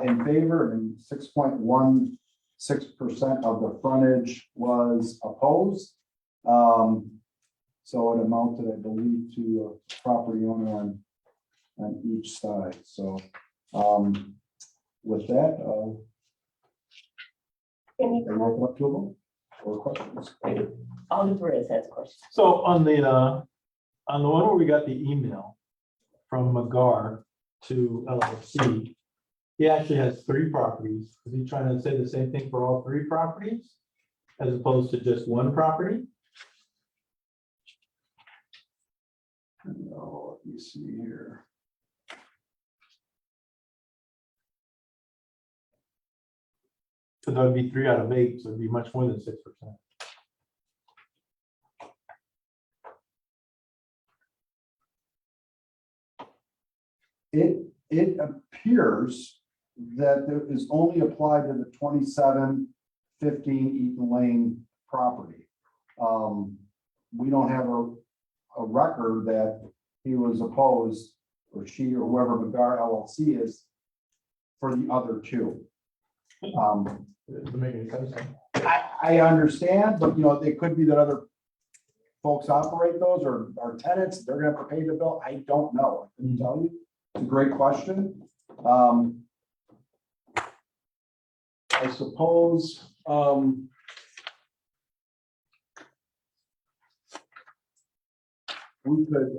Speaker 6: in favor, and 6.16% of the frontage was opposed. So it amounted, I believe, to a property owner on each side. So with that,
Speaker 3: Any
Speaker 6: I open up to them or questions.
Speaker 3: Alder Perez has questions.
Speaker 2: So on the one where we got the email from McGar to LLC, he actually has 3 properties. Is he trying to say the same thing for all 3 properties as opposed to just one property?
Speaker 6: No, let me see here.
Speaker 2: So that would be 3 out of 8, so it'd be much more than 6%.
Speaker 6: It appears that it is only applied to the 2715 Eaton Lane property. We don't have a record that he was opposed, or she, or whoever Magar LLC is, for the other two.
Speaker 2: Doesn't make any sense.
Speaker 6: I understand, but it could be that other folks operate those, or our tenants, they're gonna have to pay the bill. I don't know. I couldn't tell you. It's a great question. I suppose, we could,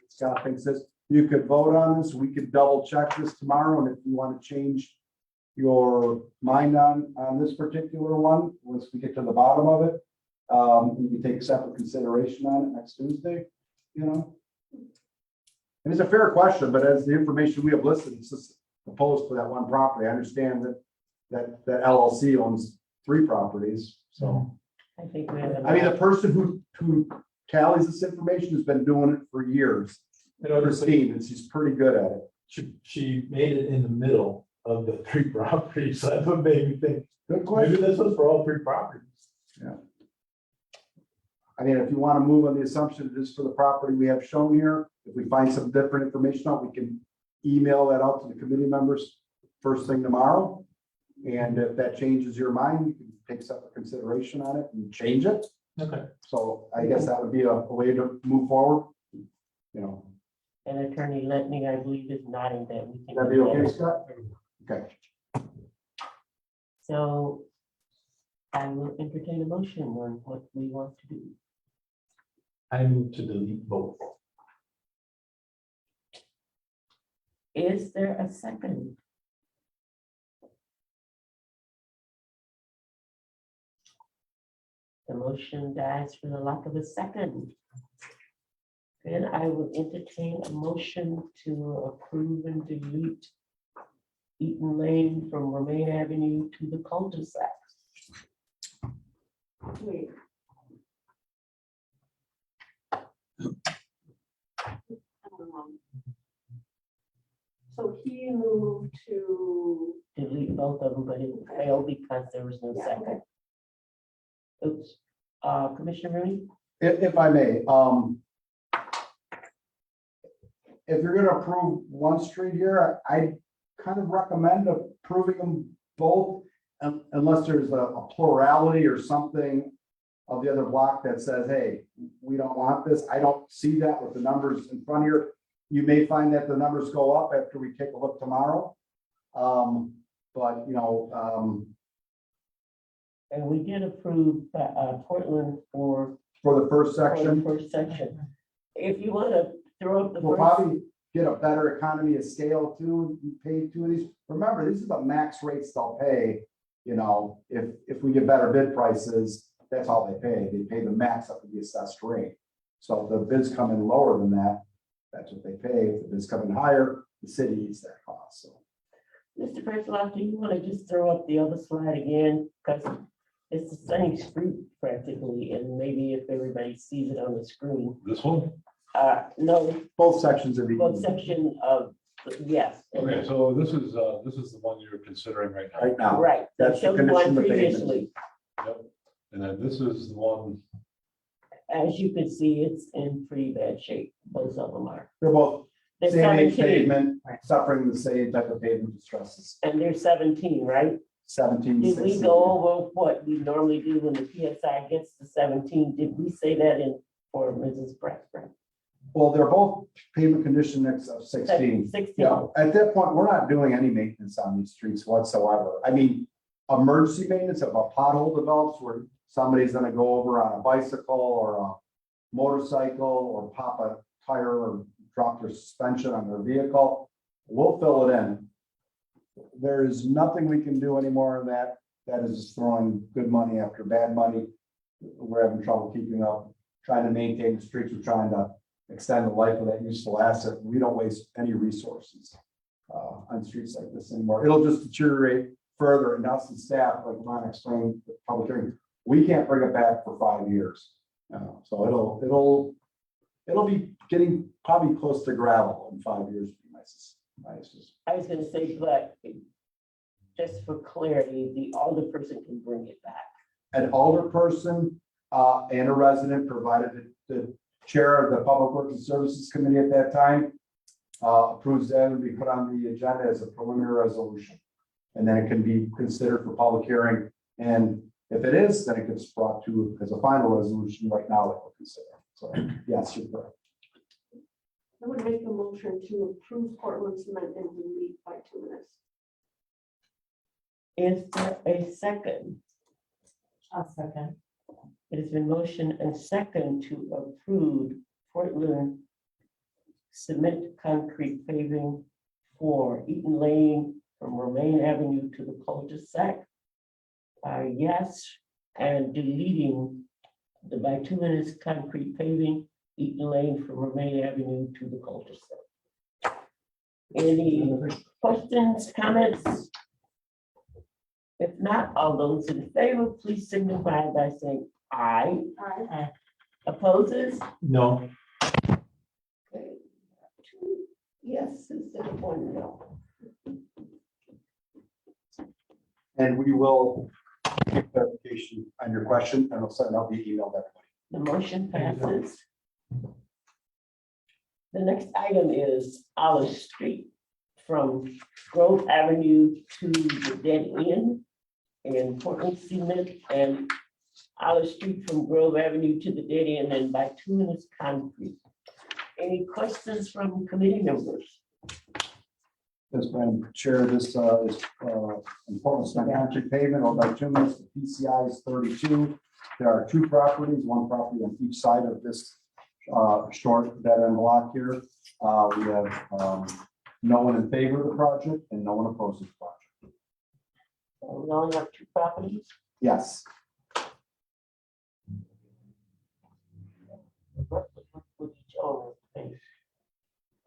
Speaker 6: Scott thinks this, you could vote on this, we could double check this tomorrow, and if you want to change your mind on this particular one, once we get to the bottom of it, you can take separate consideration on it next Tuesday, And it's a fair question, but as the information we have listed, it's just opposed to that one property. I understand that LLC owns 3 properties, so.
Speaker 3: I think we have.
Speaker 6: I mean, the person who tallies this information has been doing it for years. Christine, and she's pretty good at it.
Speaker 2: She made it in the middle of the 3 properties, so that's what made me think,
Speaker 6: Good
Speaker 2: maybe
Speaker 6: question.
Speaker 2: this was for all 3 properties.
Speaker 6: I mean, if you want to move on the assumption it is for the property we have shown here, if we find some different information out, we can email that out to the committee members first thing tomorrow. And if that changes your mind, you can take separate consideration on it and change it.
Speaker 2: Okay.
Speaker 6: So I guess that would be a way to move forward.
Speaker 3: And Attorney Letney, I believe, is nodding that we can.
Speaker 6: That'd be
Speaker 3: do
Speaker 6: okay,
Speaker 3: that.
Speaker 6: Scott? Okay.
Speaker 3: So I will entertain a motion on what we want to do.
Speaker 2: I move to delete both.
Speaker 3: Is there a second? The motion dies for the lack of a second. Then I will entertain a motion to approve and delete Eaton Lane from Romaine Avenue to the cul-de-sac.
Speaker 4: Wait. So he moved to,
Speaker 3: Delete both of them, but it failed because there was no
Speaker 4: Yeah.
Speaker 3: second. Oops, Commissioner Rooney?
Speaker 6: If I may, if you're gonna approve one street here, I kind of recommend approving them both unless there's a plurality or something of the other block that says, hey, we don't want this. I don't see that with the numbers in front here. You may find that the numbers go up after we take a look tomorrow. But
Speaker 3: And we did approve Portland for
Speaker 6: for the first
Speaker 3: the
Speaker 6: section,
Speaker 3: first section. If you want to throw up the
Speaker 6: we'll
Speaker 3: first,
Speaker 6: probably get a better economy of scale too, pay 2 of these. Remember, these are the max rates they'll pay. If we get better bid prices, that's all they pay. They pay the max up to the assessed rate. So if the bids come in lower than that, that's what they pay. If the bids come in higher, the city eats that cost, so.
Speaker 3: Mr. President, do you want to just throw up the other slide again? Because it's the same street practically, and maybe if everybody sees it on the screen.
Speaker 1: This one?
Speaker 3: No,
Speaker 6: Both sections of
Speaker 3: both
Speaker 6: the,
Speaker 3: section of, yes.
Speaker 1: Okay, so this is the one you're considering right now.
Speaker 6: right now.
Speaker 3: Right.
Speaker 6: That's the
Speaker 3: Showed
Speaker 6: condition
Speaker 3: one
Speaker 6: of pavement.
Speaker 3: previously.
Speaker 1: Yep. And then this is the one,
Speaker 3: As you can see, it's in pretty bad shape. Both of them are.
Speaker 6: They're both
Speaker 3: They're
Speaker 6: same age
Speaker 3: 17,
Speaker 6: pavement, suffering the same type of pavement distresses.
Speaker 3: and they're 17, right?
Speaker 6: 17,
Speaker 3: Did we
Speaker 6: 16.
Speaker 3: go over what we normally do when the PSI gets to 17? Did we say that in for Mrs. Preston?
Speaker 6: Well, they're both pavement condition next of 16.
Speaker 3: 16.
Speaker 6: Yeah, at that point, we're not doing any maintenance on these streets whatsoever. I mean, emergency maintenance, if a pothole develops where somebody's gonna go over on a bicycle or a motorcycle or pop a tire or drop their suspension on their vehicle, we'll fill it in. There is nothing we can do anymore in that. That is just throwing good money after bad money. we're having trouble keeping up, trying to maintain the streets, we're trying to extend the life of that useful asset. We don't waste any resources on streets like this anymore. It'll just deteriorate further, and us and staff, like Ron explained, the public hearing, we can't bring it back for 5 years. So it'll be getting probably close to gravel in 5 years.
Speaker 3: I was gonna say, but just for clarity, the alderperson can bring it back.
Speaker 6: An alderperson and a resident, provided that the chair of the Public Works and Services Committee at that time approves that and be put on the agenda as a preliminary resolution. And then it can be considered for public hearing. And if it is, then it gets brought to as a final resolution right now that we'll consider. So yes, you're correct.
Speaker 4: I would make a motion to approve Portland Cement and delete by 2 minutes.
Speaker 3: Is there a second?
Speaker 7: I'll second.
Speaker 3: It has been motion and second to approve Portland cement concrete paving for Eaton Lane from Romaine Avenue to the cul-de-sac. Yes, and deleting the bituminous concrete paving, Eaton Lane from Romaine Avenue to the cul-de-sac. Any questions, comments? If not, all those in favor, please signify by saying aye.
Speaker 4: Aye.
Speaker 3: Opposes?
Speaker 2: No,
Speaker 3: Okay. 2 yeses and 1 no.
Speaker 6: And we will get clarification on your question, and we'll send it out via email to everybody.
Speaker 3: The motion passes. The next item is Olive Street from Grove Avenue to the dead end in Portland Cement, and Olive Street from Grove Avenue to the dead end and bituminous concrete. Any questions from committee members?
Speaker 6: Yes, Madam Chair, this is important cement concrete pavement or bituminous. The PCI is 32. There are 2 properties, 1 property on each side of this short dead end block here. We have no one in favor of the project and no one opposed to the project.
Speaker 3: We only have 2 properties.
Speaker 6: Yes,
Speaker 3: Roughly would each owner pay?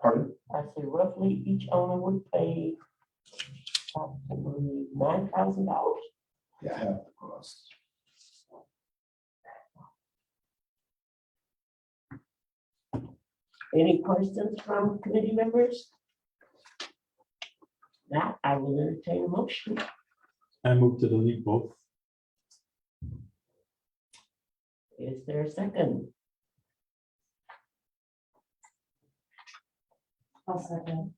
Speaker 6: pardon?
Speaker 3: I say roughly each owner would pay approximately $9,000.
Speaker 6: Yeah, half the cost.
Speaker 3: Any questions from committee members? Now, I will entertain a motion.
Speaker 2: I move to delete both.
Speaker 3: Is there a second?
Speaker 7: I'll second.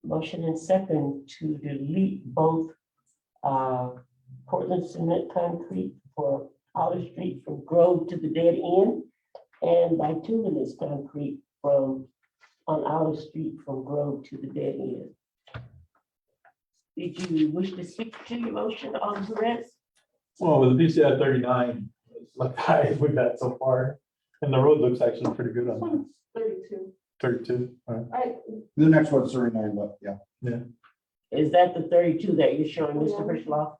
Speaker 3: Motion and second to delete both Portland Cement Concrete for Olive Street from Grove to the dead end and bituminous concrete from on Olive Street from Grove to the dead end. Did you wish to speak to your motion on Perez?
Speaker 2: Well, with the PCI 39, it's like high with that so far. And the road looks actually pretty good
Speaker 4: This
Speaker 2: on
Speaker 4: one's 32.
Speaker 2: 32. All right.
Speaker 6: The next one's 39, but yeah.
Speaker 3: Is that the 32 that you're showing, Mr. Frischloff?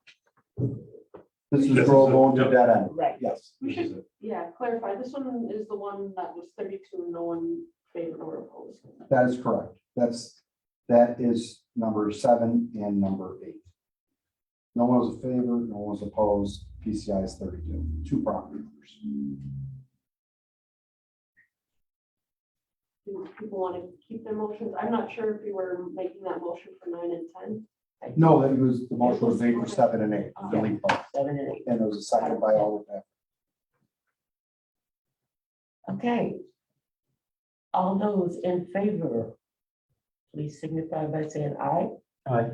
Speaker 6: This is
Speaker 1: This
Speaker 6: Grove
Speaker 1: is
Speaker 6: going to
Speaker 1: yep.
Speaker 6: dead end.
Speaker 3: Right.
Speaker 6: Yes.
Speaker 4: We should, yeah, clarify. This one is the one that was 32, no one favored or opposed.
Speaker 6: That is correct. That is number 7 and number 8. No one was in favor, no one was opposed. PCI is 32, 2 property owners.
Speaker 4: Do people want to keep their motions? I'm not sure if you were making that motion for 9 and 10.
Speaker 6: No, that was, the motion was made for 7 and 8. Delete both.
Speaker 3: 7 and 8.
Speaker 6: And it was a second by all of that.
Speaker 3: Okay. All those in favor, please signify by saying aye.
Speaker 2: Aye.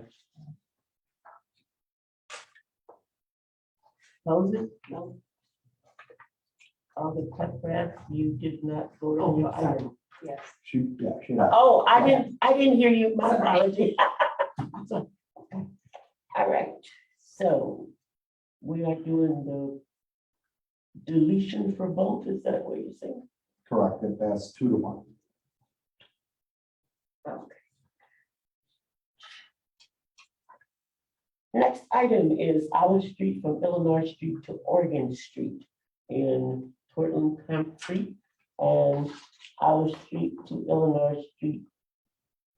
Speaker 3: Oppose it? No. All the Clifford, you did not vote on your item.
Speaker 7: Yes.
Speaker 6: She.
Speaker 3: Oh, I didn't hear you. My apology. So, okay. All right, so we are doing the deletion for both, is that what you're saying?
Speaker 6: Correct, it passed 2 to 1.
Speaker 3: Okay. Next item is Olive Street from Illinois Street to Oregon Street in Portland Country, and Olive Street to Illinois Street.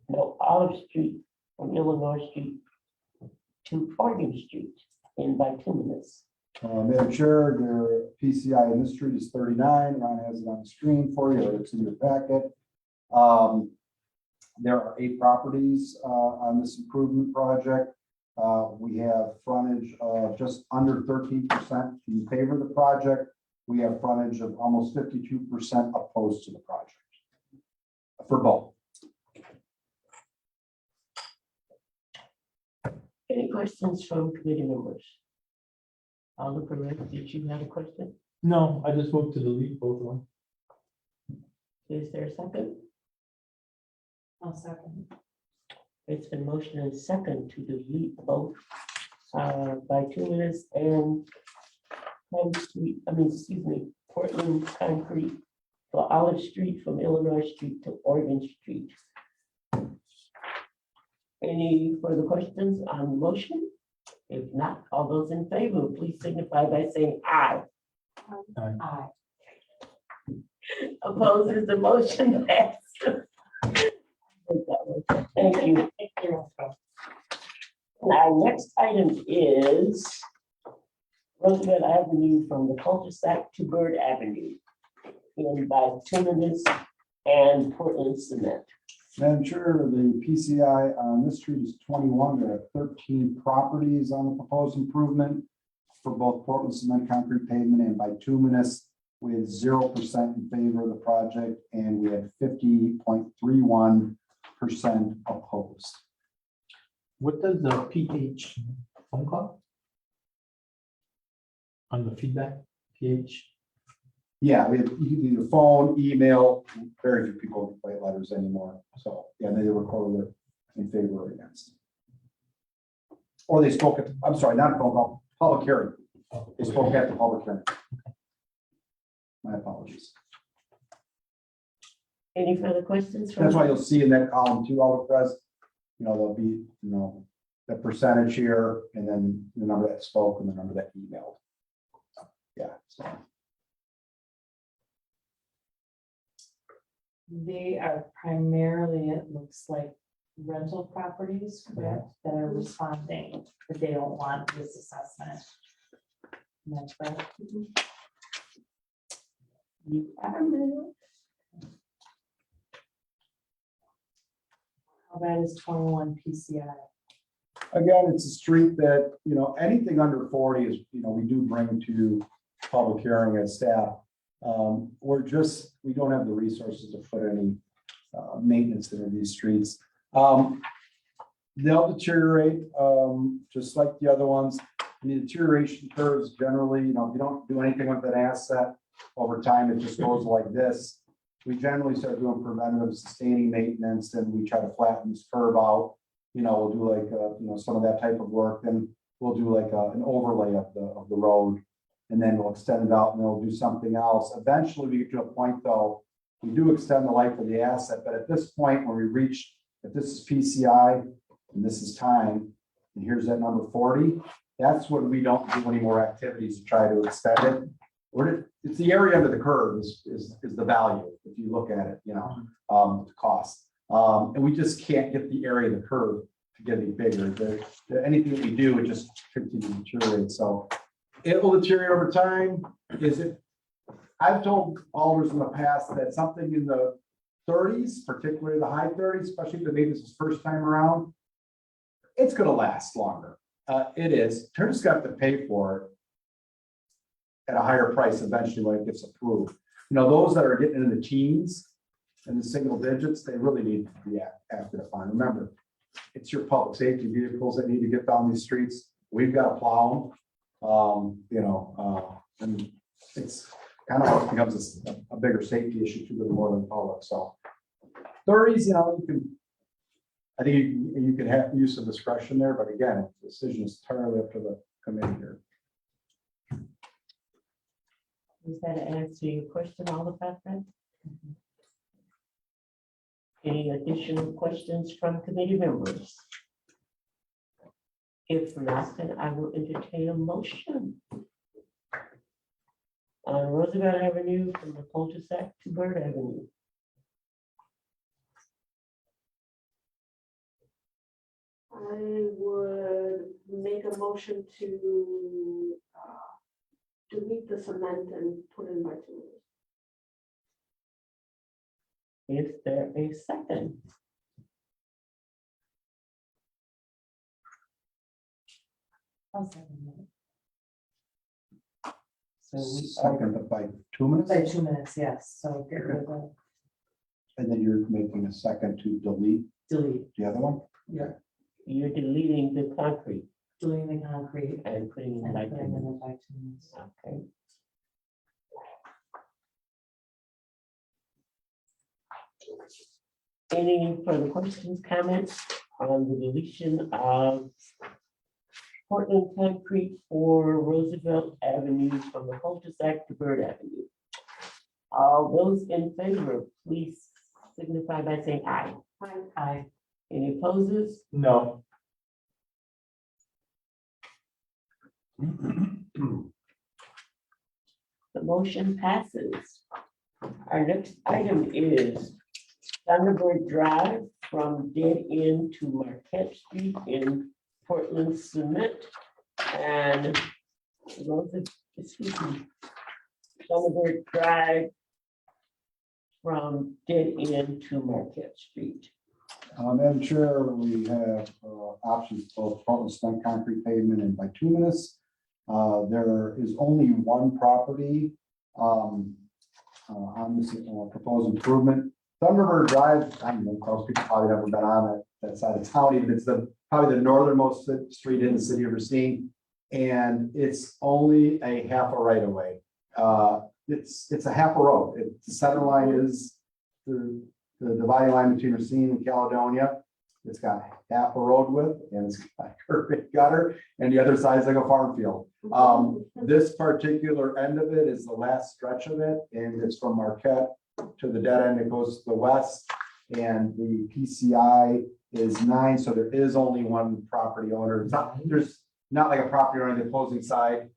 Speaker 3: No, Olive Street from Illinois Street to Oregon Street in bituminous.
Speaker 5: Madam Chair, the PCI in this street is 39. Ron has it on the screen for you, or it's in your packet. There are 8 properties on this improvement project. We have frontage of just under 13% in favor of the project. We have frontage of almost 52% opposed to the project for both.
Speaker 3: Any questions from committee members? Oliver, did you have a question?
Speaker 2: No, I just moved to delete both of them.
Speaker 3: Is there a second?
Speaker 7: I'll second.
Speaker 3: It's been motion and second to delete both bituminous and Portland Concrete for Olive Street from Illinois Street to Oregon Street. Any further questions on the motion? If not, all those in favor, please signify by saying aye.
Speaker 7: Aye.
Speaker 3: Opposes the motion passed. Thank you. Our next item is Roosevelt Avenue from the cul-de-sac to Bird Avenue in bituminous and Portland cement.
Speaker 5: Madam Chair, the PCI on this street is 21. There are 13 properties on the proposed improvement for both Portland cement, concrete pavement, and bituminous, with 0% in favor of the project, and we had 50.31% opposed.
Speaker 2: What does the PH phone call? On the feedback, PH?
Speaker 5: Yeah, we have you can either phone, email, very few people write letters anymore. So, yeah, they record it in favor or against. Or they spoke at, I'm sorry, not a phone call, public hearing. They spoke at the public hearing. My apologies.
Speaker 3: Any further questions? from-
Speaker 5: That's why you'll see in that column too, all the press, there'll be, the percentage here, and then the number that spoke and the number that emailed. Yeah, so.
Speaker 7: They are primarily, it looks like rental properties, correct, that are responding, but they don't want this assessment. Am I correct?
Speaker 3: You are moved.
Speaker 7: How bad is 21 PCI?
Speaker 5: Again, it's a street that, anything under 40 is, we do bring to public hearing as staff. We don't have the resources to put any maintenance into these streets. They'll deteriorate, just like the other ones. The deterioration curves generally, if you don't do anything with an asset over time, it just goes like this. We generally start doing preventative sustaining maintenance, and we try to flatten this curve out. We'll do like, some of that type of work. Then we'll do like an overlay of the road, and then we'll extend it out, and then we'll do something else. Eventually, we get to a point though, we do extend the life of the asset, but at this point, when we reach, if this is PCI and this is time, and here's that number 40, that's when we don't do any more activities to try to extend it. It's the area under the curve is the value, if you look at it, the cost. And we just can't get the area of the curve to get any bigger. Anything that we do, it just continues to deteriorate. So it will deteriorate over time. I've told alders in the past that something in the 30s, particularly the high 30s, especially if maybe this is first time around, it's going to last longer. It is. They're just going to have to pay for it at a higher price eventually when it gets approved. Those that are getting into the teens and the single digits, they really need to be acted upon. Remember, it's your public safety vehicles that need to get down these streets. We've got to plow them, and it's kind of becomes a bigger safety issue to the more than public. So 30s, I think you can have use of discretion there, but again, the decision is entirely up to the committee here.
Speaker 3: Does that answer your question, Oliver? Any additional questions from committee members? If not, then I will entertain a motion. On Roosevelt Avenue from the cul-de-sac to Bird Avenue.
Speaker 4: I would make a motion to delete the cement and put in bitumen.
Speaker 3: Is there a second?
Speaker 7: I'll second that.
Speaker 3: So we are,
Speaker 6: Second by 2 minutes,
Speaker 7: Say 2 minutes, yes, so get rid of the
Speaker 6: and then you're making a second to delete
Speaker 7: delete,
Speaker 6: the other one?
Speaker 3: you're deleting the concrete
Speaker 7: deleting the concrete
Speaker 3: and putting in
Speaker 7: and
Speaker 3: like.
Speaker 7: putting in the bitumen.
Speaker 3: Okay. Any further questions, comments on the deletion of Portland concrete for Roosevelt Avenue from the cul-de-sac to Bird Avenue? All those in favor, please signify by saying aye.
Speaker 7: Aye.
Speaker 3: Any opposes?
Speaker 2: No.
Speaker 3: The motion passes. Our next item is Thunderbird Drive from Dead End to Marquette Street in Portland Cement. And excuse me, Thunderbird Drive from Dead End to Marquette Street.
Speaker 6: Madam Chair, we have options both Portland cement, concrete pavement, and bituminous. There is only one property on this proposed improvement. Thunderbird Drive, I don't know, most people probably never been on that side of town, even it's probably the northernmost street in the city of Racine. And it's only a half a right of way. It's a half a road. The center line is the dividing line between Racine and Caledonia. It's got half a road width and it's got a curb and gutter, and the other side is like a farm field. This particular end of it is the last stretch of it, and it's from Marquette to the dead end. It goes to the west, and the PCI is 9, so there is only one property owner. There's not like a property owner on the opposing side.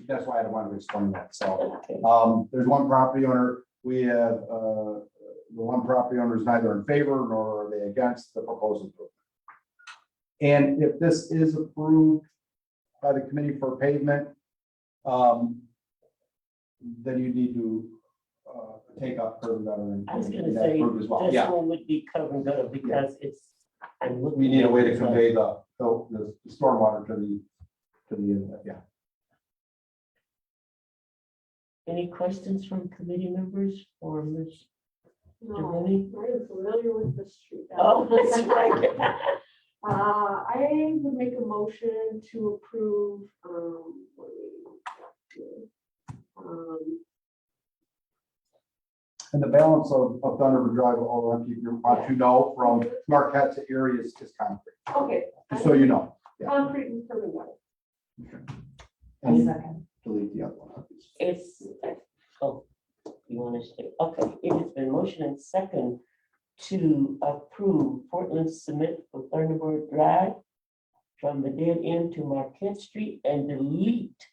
Speaker 6: That's why I wanted to explain that. So there's one property owner. We have the one property owner is neither in favor nor are they against the proposed improvement. And if this is approved by the committee for pavement, then you need to take up curb and gutter and
Speaker 3: I was gonna
Speaker 6: that
Speaker 3: say,
Speaker 6: approved as well.
Speaker 3: this
Speaker 6: Yeah,
Speaker 3: one would be covered and gutter because it's, I'm looking.
Speaker 6: we need a way
Speaker 3: at
Speaker 6: to
Speaker 3: it,
Speaker 6: convey the stormwater to the inlet. Yeah.
Speaker 3: Any questions from committee members or Ms.
Speaker 4: No,
Speaker 3: Delaney?
Speaker 4: I'm familiar with the street.
Speaker 3: Oh, that's right.
Speaker 4: I would make a motion to approve, what do we-
Speaker 6: And the balance of Thunderbird Drive, all I keep you want to know from Marquette to Erie is concrete,
Speaker 4: okay.
Speaker 6: just so you know. Yeah.
Speaker 4: Concrete and curb and gutter.
Speaker 6: And
Speaker 7: Second.
Speaker 6: delete the other one. obviously.
Speaker 3: It's, oh, you want to say, okay, it has been motion and second to approve Portland Cement for Thunderbird Drive from the dead end to Marquette Street and delete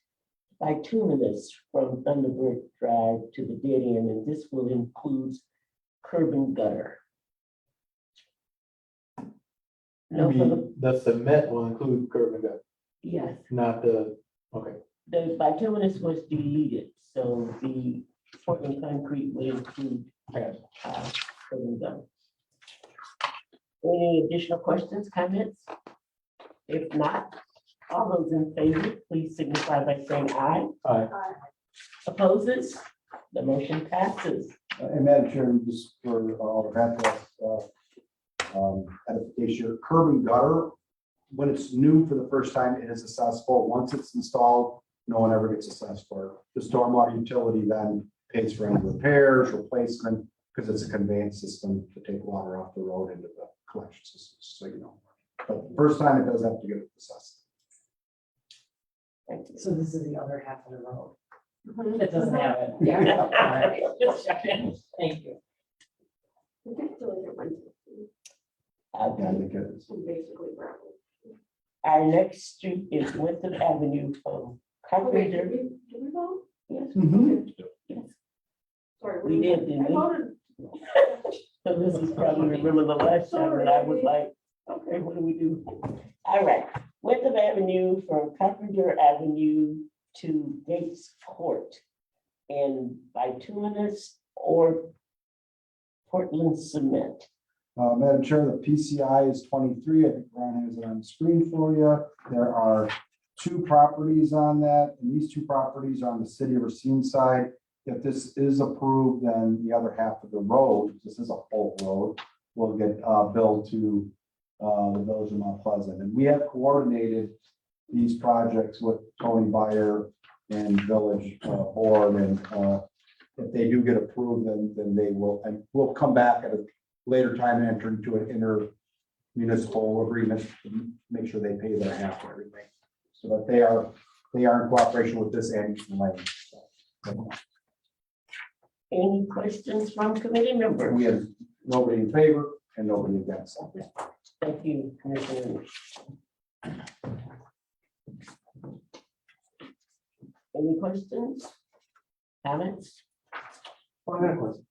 Speaker 3: bituminous from Thunderbird Drive to the dead end, and this will include curb and gutter. No, for the,
Speaker 2: The cement will include curb and gutter,
Speaker 3: yes,
Speaker 2: not the, okay.
Speaker 3: the bituminous was deleted, so the Portland concrete will include curb and gutter. Any additional questions, comments? If not, all those in favor, please signify by saying aye.
Speaker 2: Aye.
Speaker 3: Opposes? The motion passes.
Speaker 6: And Madam Chair, just for all the patrons, edification, curb and gutter, when it's new for the first time, it is accessible. Once it's installed, no one ever gets assessed for it. The stormwater utility then pays for any repairs, replacement, because it's a conveyance system to take water off the road into the collection system, so you know. But the first time, it does have to get assessed.
Speaker 3: Thank you.
Speaker 7: So this is the other half of the road.
Speaker 4: Mhm.
Speaker 7: It doesn't have it.
Speaker 4: Yeah.
Speaker 7: All right. Just checking. Thank you.
Speaker 4: I think it's like a rental,
Speaker 6: Yeah, I think it is.
Speaker 4: and basically gravel.
Speaker 3: Our next street is Winthrop Avenue from
Speaker 4: Okay,
Speaker 3: Carpenter.
Speaker 4: did we vote?
Speaker 3: Yes,
Speaker 6: Mhm.
Speaker 3: yes.
Speaker 4: Sorry.
Speaker 3: We did, didn't
Speaker 4: I
Speaker 3: we?
Speaker 4: voted.
Speaker 3: So this is probably remember the last time that I was like, okay, what do we do? All right, Winthrop Avenue from Carpenter Avenue to Gates Court in bituminous or Portland cement.
Speaker 6: Madam Chair, the PCI is 23. I think Ron has it on the screen for you. There are 2 properties on that, and these 2 properties are on the city of Racine side. If this is approved, then the other half of the road, this is a whole road, will get billed to the village of Mount Pleasant. And we have coordinated these projects with Tony Byer and Village Board, and if they do get approved, then they will, and we'll come back at a later time and enter into an inter-municipal agreement to make sure they pay their half of everything. So that they are in cooperation with this and Eastern Lane. So,
Speaker 3: Any questions from committee members?
Speaker 6: we have nobody in favor and nobody against.
Speaker 3: Thank you, Commissioner. Any questions? Comments?
Speaker 2: I got a question.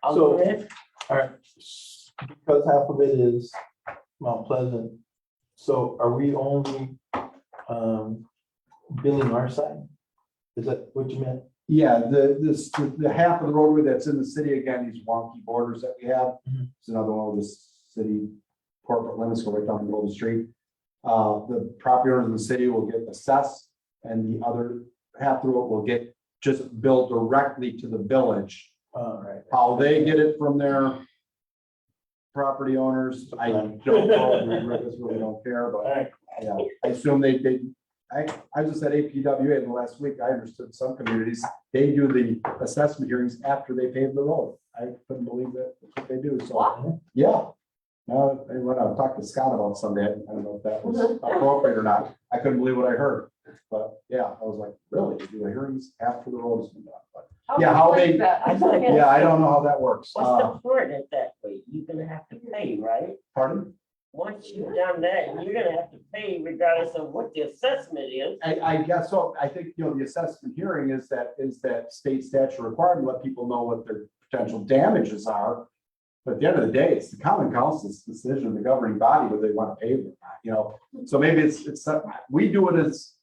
Speaker 3: I'll
Speaker 2: So-
Speaker 3: go ahead.
Speaker 2: All right, because half of it is Mount Pleasant, so are we only billing our side? Is that what you meant?
Speaker 6: Yeah, the half of the roadway that's in the city, again, these wonky borders that we have.
Speaker 2: Mhm.
Speaker 6: It's another one of the city corporate limits go right down the middle of the street. The property owners in the city will get assessed, and the other half of the road will get just billed directly to the village.
Speaker 2: All right.
Speaker 6: How they get it from their property owners, I don't know, we really don't care, but
Speaker 2: Alright.
Speaker 6: yeah, I assume I was just at APWA in the last week, I understood some communities, they do the assessment hearings after they pave the road. I couldn't believe that, that's what they do, so, yeah. Now, when I talked to Scott about Sunday, I don't know if that was appropriate or not, I couldn't believe what I heard. But yeah, I was like, really, they do the hearings after the road has been done, but yeah, how they-
Speaker 3: I thought-
Speaker 6: yeah, I don't know how that works.
Speaker 3: What's the point of that way? You're gonna have to pay, right?
Speaker 6: Pardon?
Speaker 3: Once you've done that, you're gonna have to pay regardless of what the assessment is.
Speaker 6: I guess so. I think, the assessment hearing is that state statute required to let people know what their potential damages are. But at the end of the day, it's the common council's decision, the governing body, whether they want to pay it or not, So maybe it's, we do it as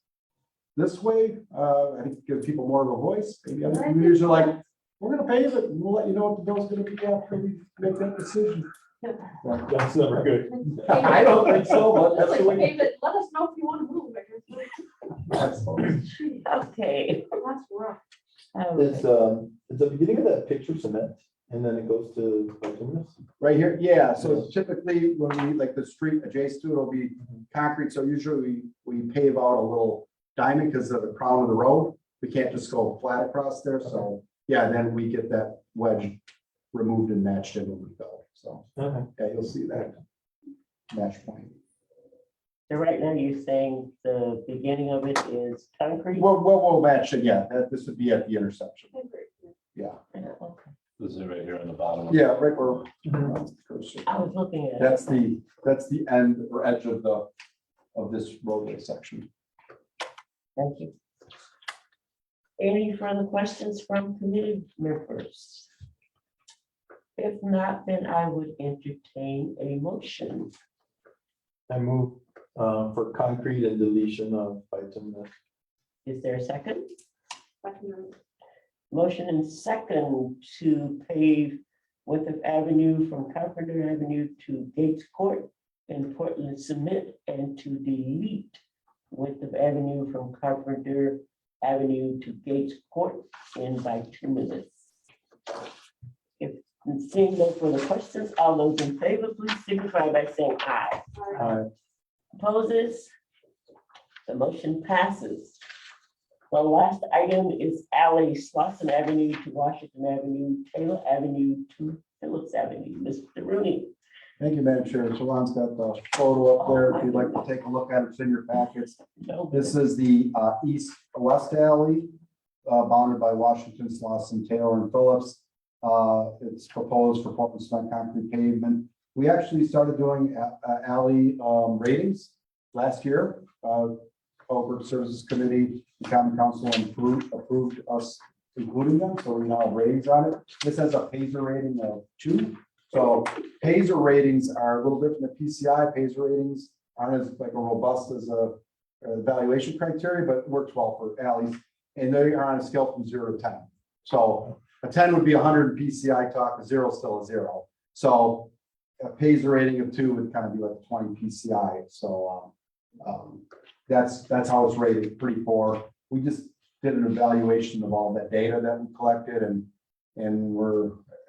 Speaker 6: this way, I think give people more of a voice. Maybe other communities are like, we're gonna pay it, and we'll let you know what the bill's gonna be after we make that decision.
Speaker 2: That's never good.
Speaker 6: I don't think so, but that's the way.
Speaker 4: David, let us know if you want to move.
Speaker 6: That's
Speaker 4: Gee,
Speaker 3: Okay.
Speaker 4: That's rough.
Speaker 2: It's the beginning of that picture cement, and then it goes to bituminous.
Speaker 6: Right here, yeah, so typically when we, like the street adjacent to it will be concrete, so usually we pave out a little diamond because of the crown of the road. We can't just go flat across there, so, yeah, then we get that wedge removed and matched in when we go, so,
Speaker 2: Okay.
Speaker 6: yeah, you'll see that match point.
Speaker 3: So right now you're saying the beginning of it is concrete?
Speaker 6: We'll match it, yeah, this would be at the intersection, yeah,
Speaker 3: Yeah, okay.
Speaker 1: This is right here on the bottom.
Speaker 6: yeah, right where.
Speaker 3: I was looking at it.
Speaker 6: That's the end or edge of this roadway section.
Speaker 3: Thank you. Any further questions from committee members? If not, then I would entertain a motion.
Speaker 2: I move for concrete and deletion of bituminous.
Speaker 3: Is there a second?
Speaker 4: Second.
Speaker 3: Motion and second to pave Winthrop Avenue from Carpenter Avenue to Gates Court and Portland Cement, and to delete Winthrop Avenue from Carpenter Avenue to Gates Court in bituminous. If seeing no further questions, all those in favor, please signify by saying aye. Opposes? The motion passes. The last item is alley Slauson Avenue to Washington Avenue, Taylor Avenue to Phillips Avenue. Mr. Rooney.
Speaker 6: Thank you, Madam Chair. So Ron's got the photo up there. If you'd like to take a look at it, it's in your packets.
Speaker 3: No,
Speaker 6: This is the east-west alley bounded by Washington, Slauson, Taylor, and Phillips. It's proposed for Portland cement concrete pavement. We actually started doing alley ratings. last year, Public Services Committee, the Common Council approved us including them, so we now have ratings on it. This has a PASER rating of 2. So PASER ratings are a little different than PCI. PASER ratings aren't as like a robust as a evaluation criteria, but works well for alleys. And they are on a scale from 0 to 10. So a 10 would be 100 in PCI talk, a 0 is still a 0. So a PASER rating of 2 would kind of be like 20 PCI. So that's how it's rated, pretty poor. We just did an evaluation of all that data that we collected, and I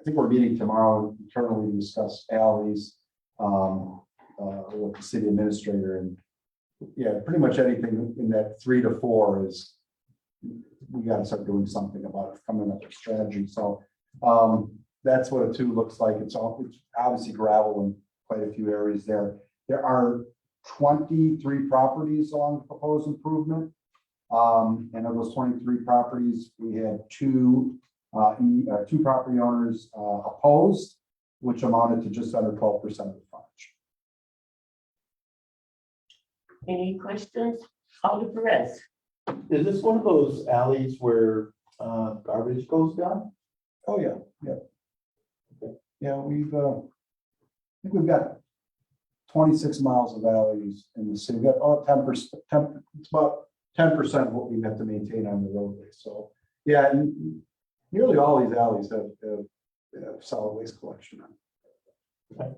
Speaker 6: think we're meeting tomorrow internally to discuss alleys with the city administrator, and yeah, pretty much anything in that 3 to 4 is we got to start doing something about it, coming up with a strategy. So that's what a 2 looks like. It's obviously gravel in quite a few areas there. There are 23 properties along the proposed improvement. And of those 23 properties, we had two property owners opposed, which amounted to just under 12% of the frontage.
Speaker 3: Any questions? Alder Perez?
Speaker 2: Is this one of those alleys where garbage goes down?
Speaker 6: Oh, yeah, yeah. Okay. Yeah, I think we've got 26 miles of alleys in the city. We've got all 10%, it's about 10% of what we have to maintain on the roadway. So, yeah, and nearly all these alleys have solid waste collection on.
Speaker 2: Okay.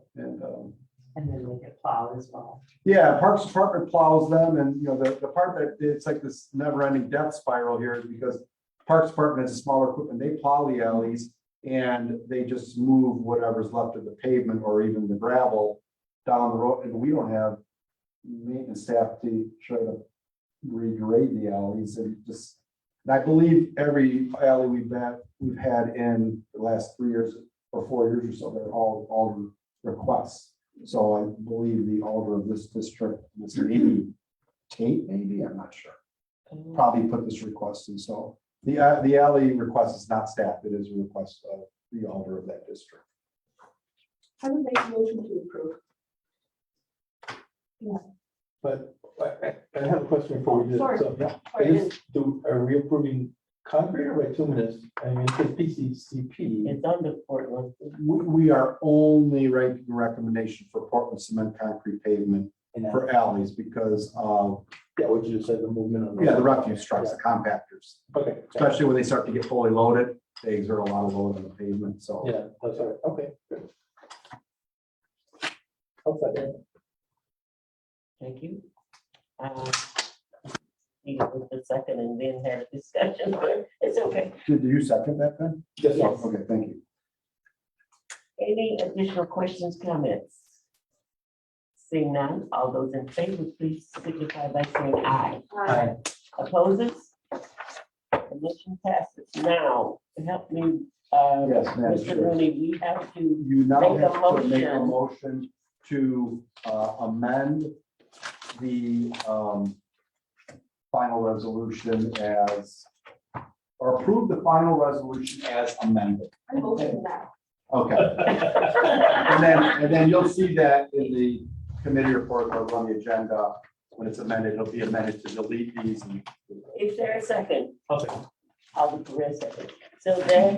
Speaker 7: And then they get plowed as well.
Speaker 6: Yeah, Parks Department plows them, and the part that it's like this never-ending death spiral here is because Parks Department has smaller equipment. They plow the alleys and they just move whatever's left of the pavement or even the gravel down the road, and we don't have maintenance staff to try to regrade the alleys. And I believe every alley we've had in the last 3 years or 4 years or so, they're all requests. So I believe the alder of this district, this maybe Tate, maybe, I'm not sure, probably put this request in. So the alley request is not staff, it is a request of the alder of that district.
Speaker 4: I would make a motion to approve.
Speaker 2: But I have a question for you.
Speaker 4: Sorry.
Speaker 2: So,
Speaker 4: Sorry.
Speaker 2: are we approving concrete or bituminous? I mean, it's PCCP.
Speaker 3: It's under Portland.
Speaker 6: We are only ranking recommendation for Portland cement concrete pavement for alleys because of,
Speaker 2: Yeah, what you just said, the movement on.
Speaker 6: the refuse trucks, the compactors,
Speaker 2: Okay.
Speaker 6: especially when they start to get fully loaded, they exert a lot of load on the pavement, so.
Speaker 2: Yeah, that's all right. Okay, good. Okay.
Speaker 3: Thank you. You with the second and then have a discussion, but it's okay.
Speaker 6: Did you second that then?
Speaker 2: Yes,
Speaker 3: Yes.
Speaker 6: Okay, thank you.
Speaker 3: Any additional questions, comments? Seeing none, all those in favor, please signify by saying aye.
Speaker 2: Aye.
Speaker 3: Opposes? The motion passes. Now, to help me,
Speaker 6: Yes, Madam
Speaker 3: Mr.
Speaker 6: Chair.
Speaker 3: Rooney, we have to,
Speaker 6: You now
Speaker 3: Make a
Speaker 6: have to make a
Speaker 3: motion.
Speaker 6: motion to amend the final resolution or approve the final resolution as amended.
Speaker 4: I motion that.
Speaker 6: Okay. And then you'll see that in the committee report or on the agenda, when it's amended, it'll be amended to delete these.
Speaker 3: is there a second?
Speaker 2: Okay.
Speaker 3: I'll be for a second. So there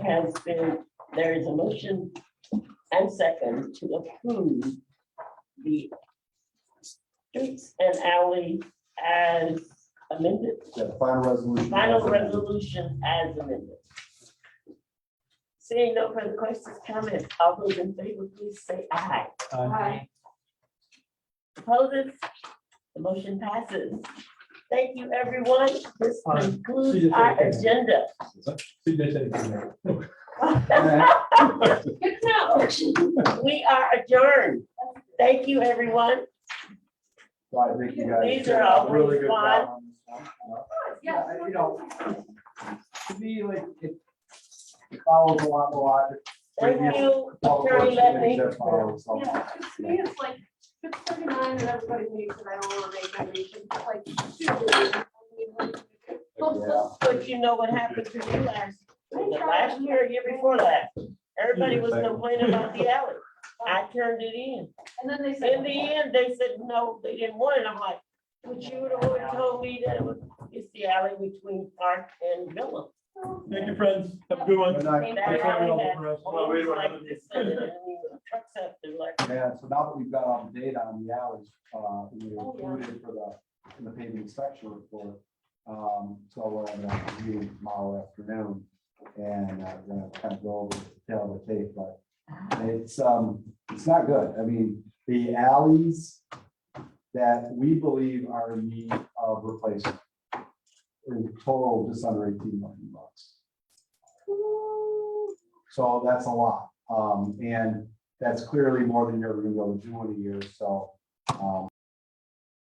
Speaker 3: is a motion and second to approve the streets and alley as amended,
Speaker 6: Yeah, the final resolution.
Speaker 3: final resolution as amended. Seeing no further questions, comments, all those in favor, please say aye.
Speaker 4: Aye.
Speaker 3: Opposes? The motion passes. Thank you, everyone. This
Speaker 2: Aye.
Speaker 3: concludes
Speaker 2: See you
Speaker 3: our
Speaker 2: later.
Speaker 3: agenda.
Speaker 2: See you later.
Speaker 3: Good to know. We are adjourned. Thank you, everyone.
Speaker 6: So I think you guys
Speaker 3: These
Speaker 6: did
Speaker 3: are
Speaker 6: a
Speaker 3: always
Speaker 6: really good
Speaker 3: fun.
Speaker 6: job on this one.
Speaker 4: Yes.
Speaker 6: To me, like, it follows a lot of logic.
Speaker 3: Thank you,
Speaker 6: Public
Speaker 3: Attorney
Speaker 6: works committee
Speaker 3: Letney.
Speaker 6: that follows, so.
Speaker 4: Yeah, to me, it's like, it's 39 and everybody makes it, I don't wanna make that nation, but like.
Speaker 6: Yeah.
Speaker 3: But you know what happened to you last year, year before last? Everybody was complaining about the alley. I turned it in.
Speaker 4: And then they said.
Speaker 3: In the end, they said, no, they didn't want it. I'm like, But you would have told me that it's the alley between Park and Villa.
Speaker 2: Thank you, friends. Have a good one.
Speaker 6: Good night.
Speaker 3: That alley had
Speaker 2: Well, wait,
Speaker 3: homes
Speaker 2: wait,
Speaker 3: like
Speaker 2: wait.
Speaker 3: this, and trucks up there like.
Speaker 6: Yeah, so now that we've got all the data on the alleys, we
Speaker 4: Oh, yeah.
Speaker 6: included for in the paving inspection report. So we're having a meeting tomorrow afternoon and we're gonna kind of go over the detail of the tape, but it's not good. I mean, the alleys that we believe are in need of replacement in total just under 18 million bucks. So that's a lot. And that's clearly more than you're gonna be able to do in a year, so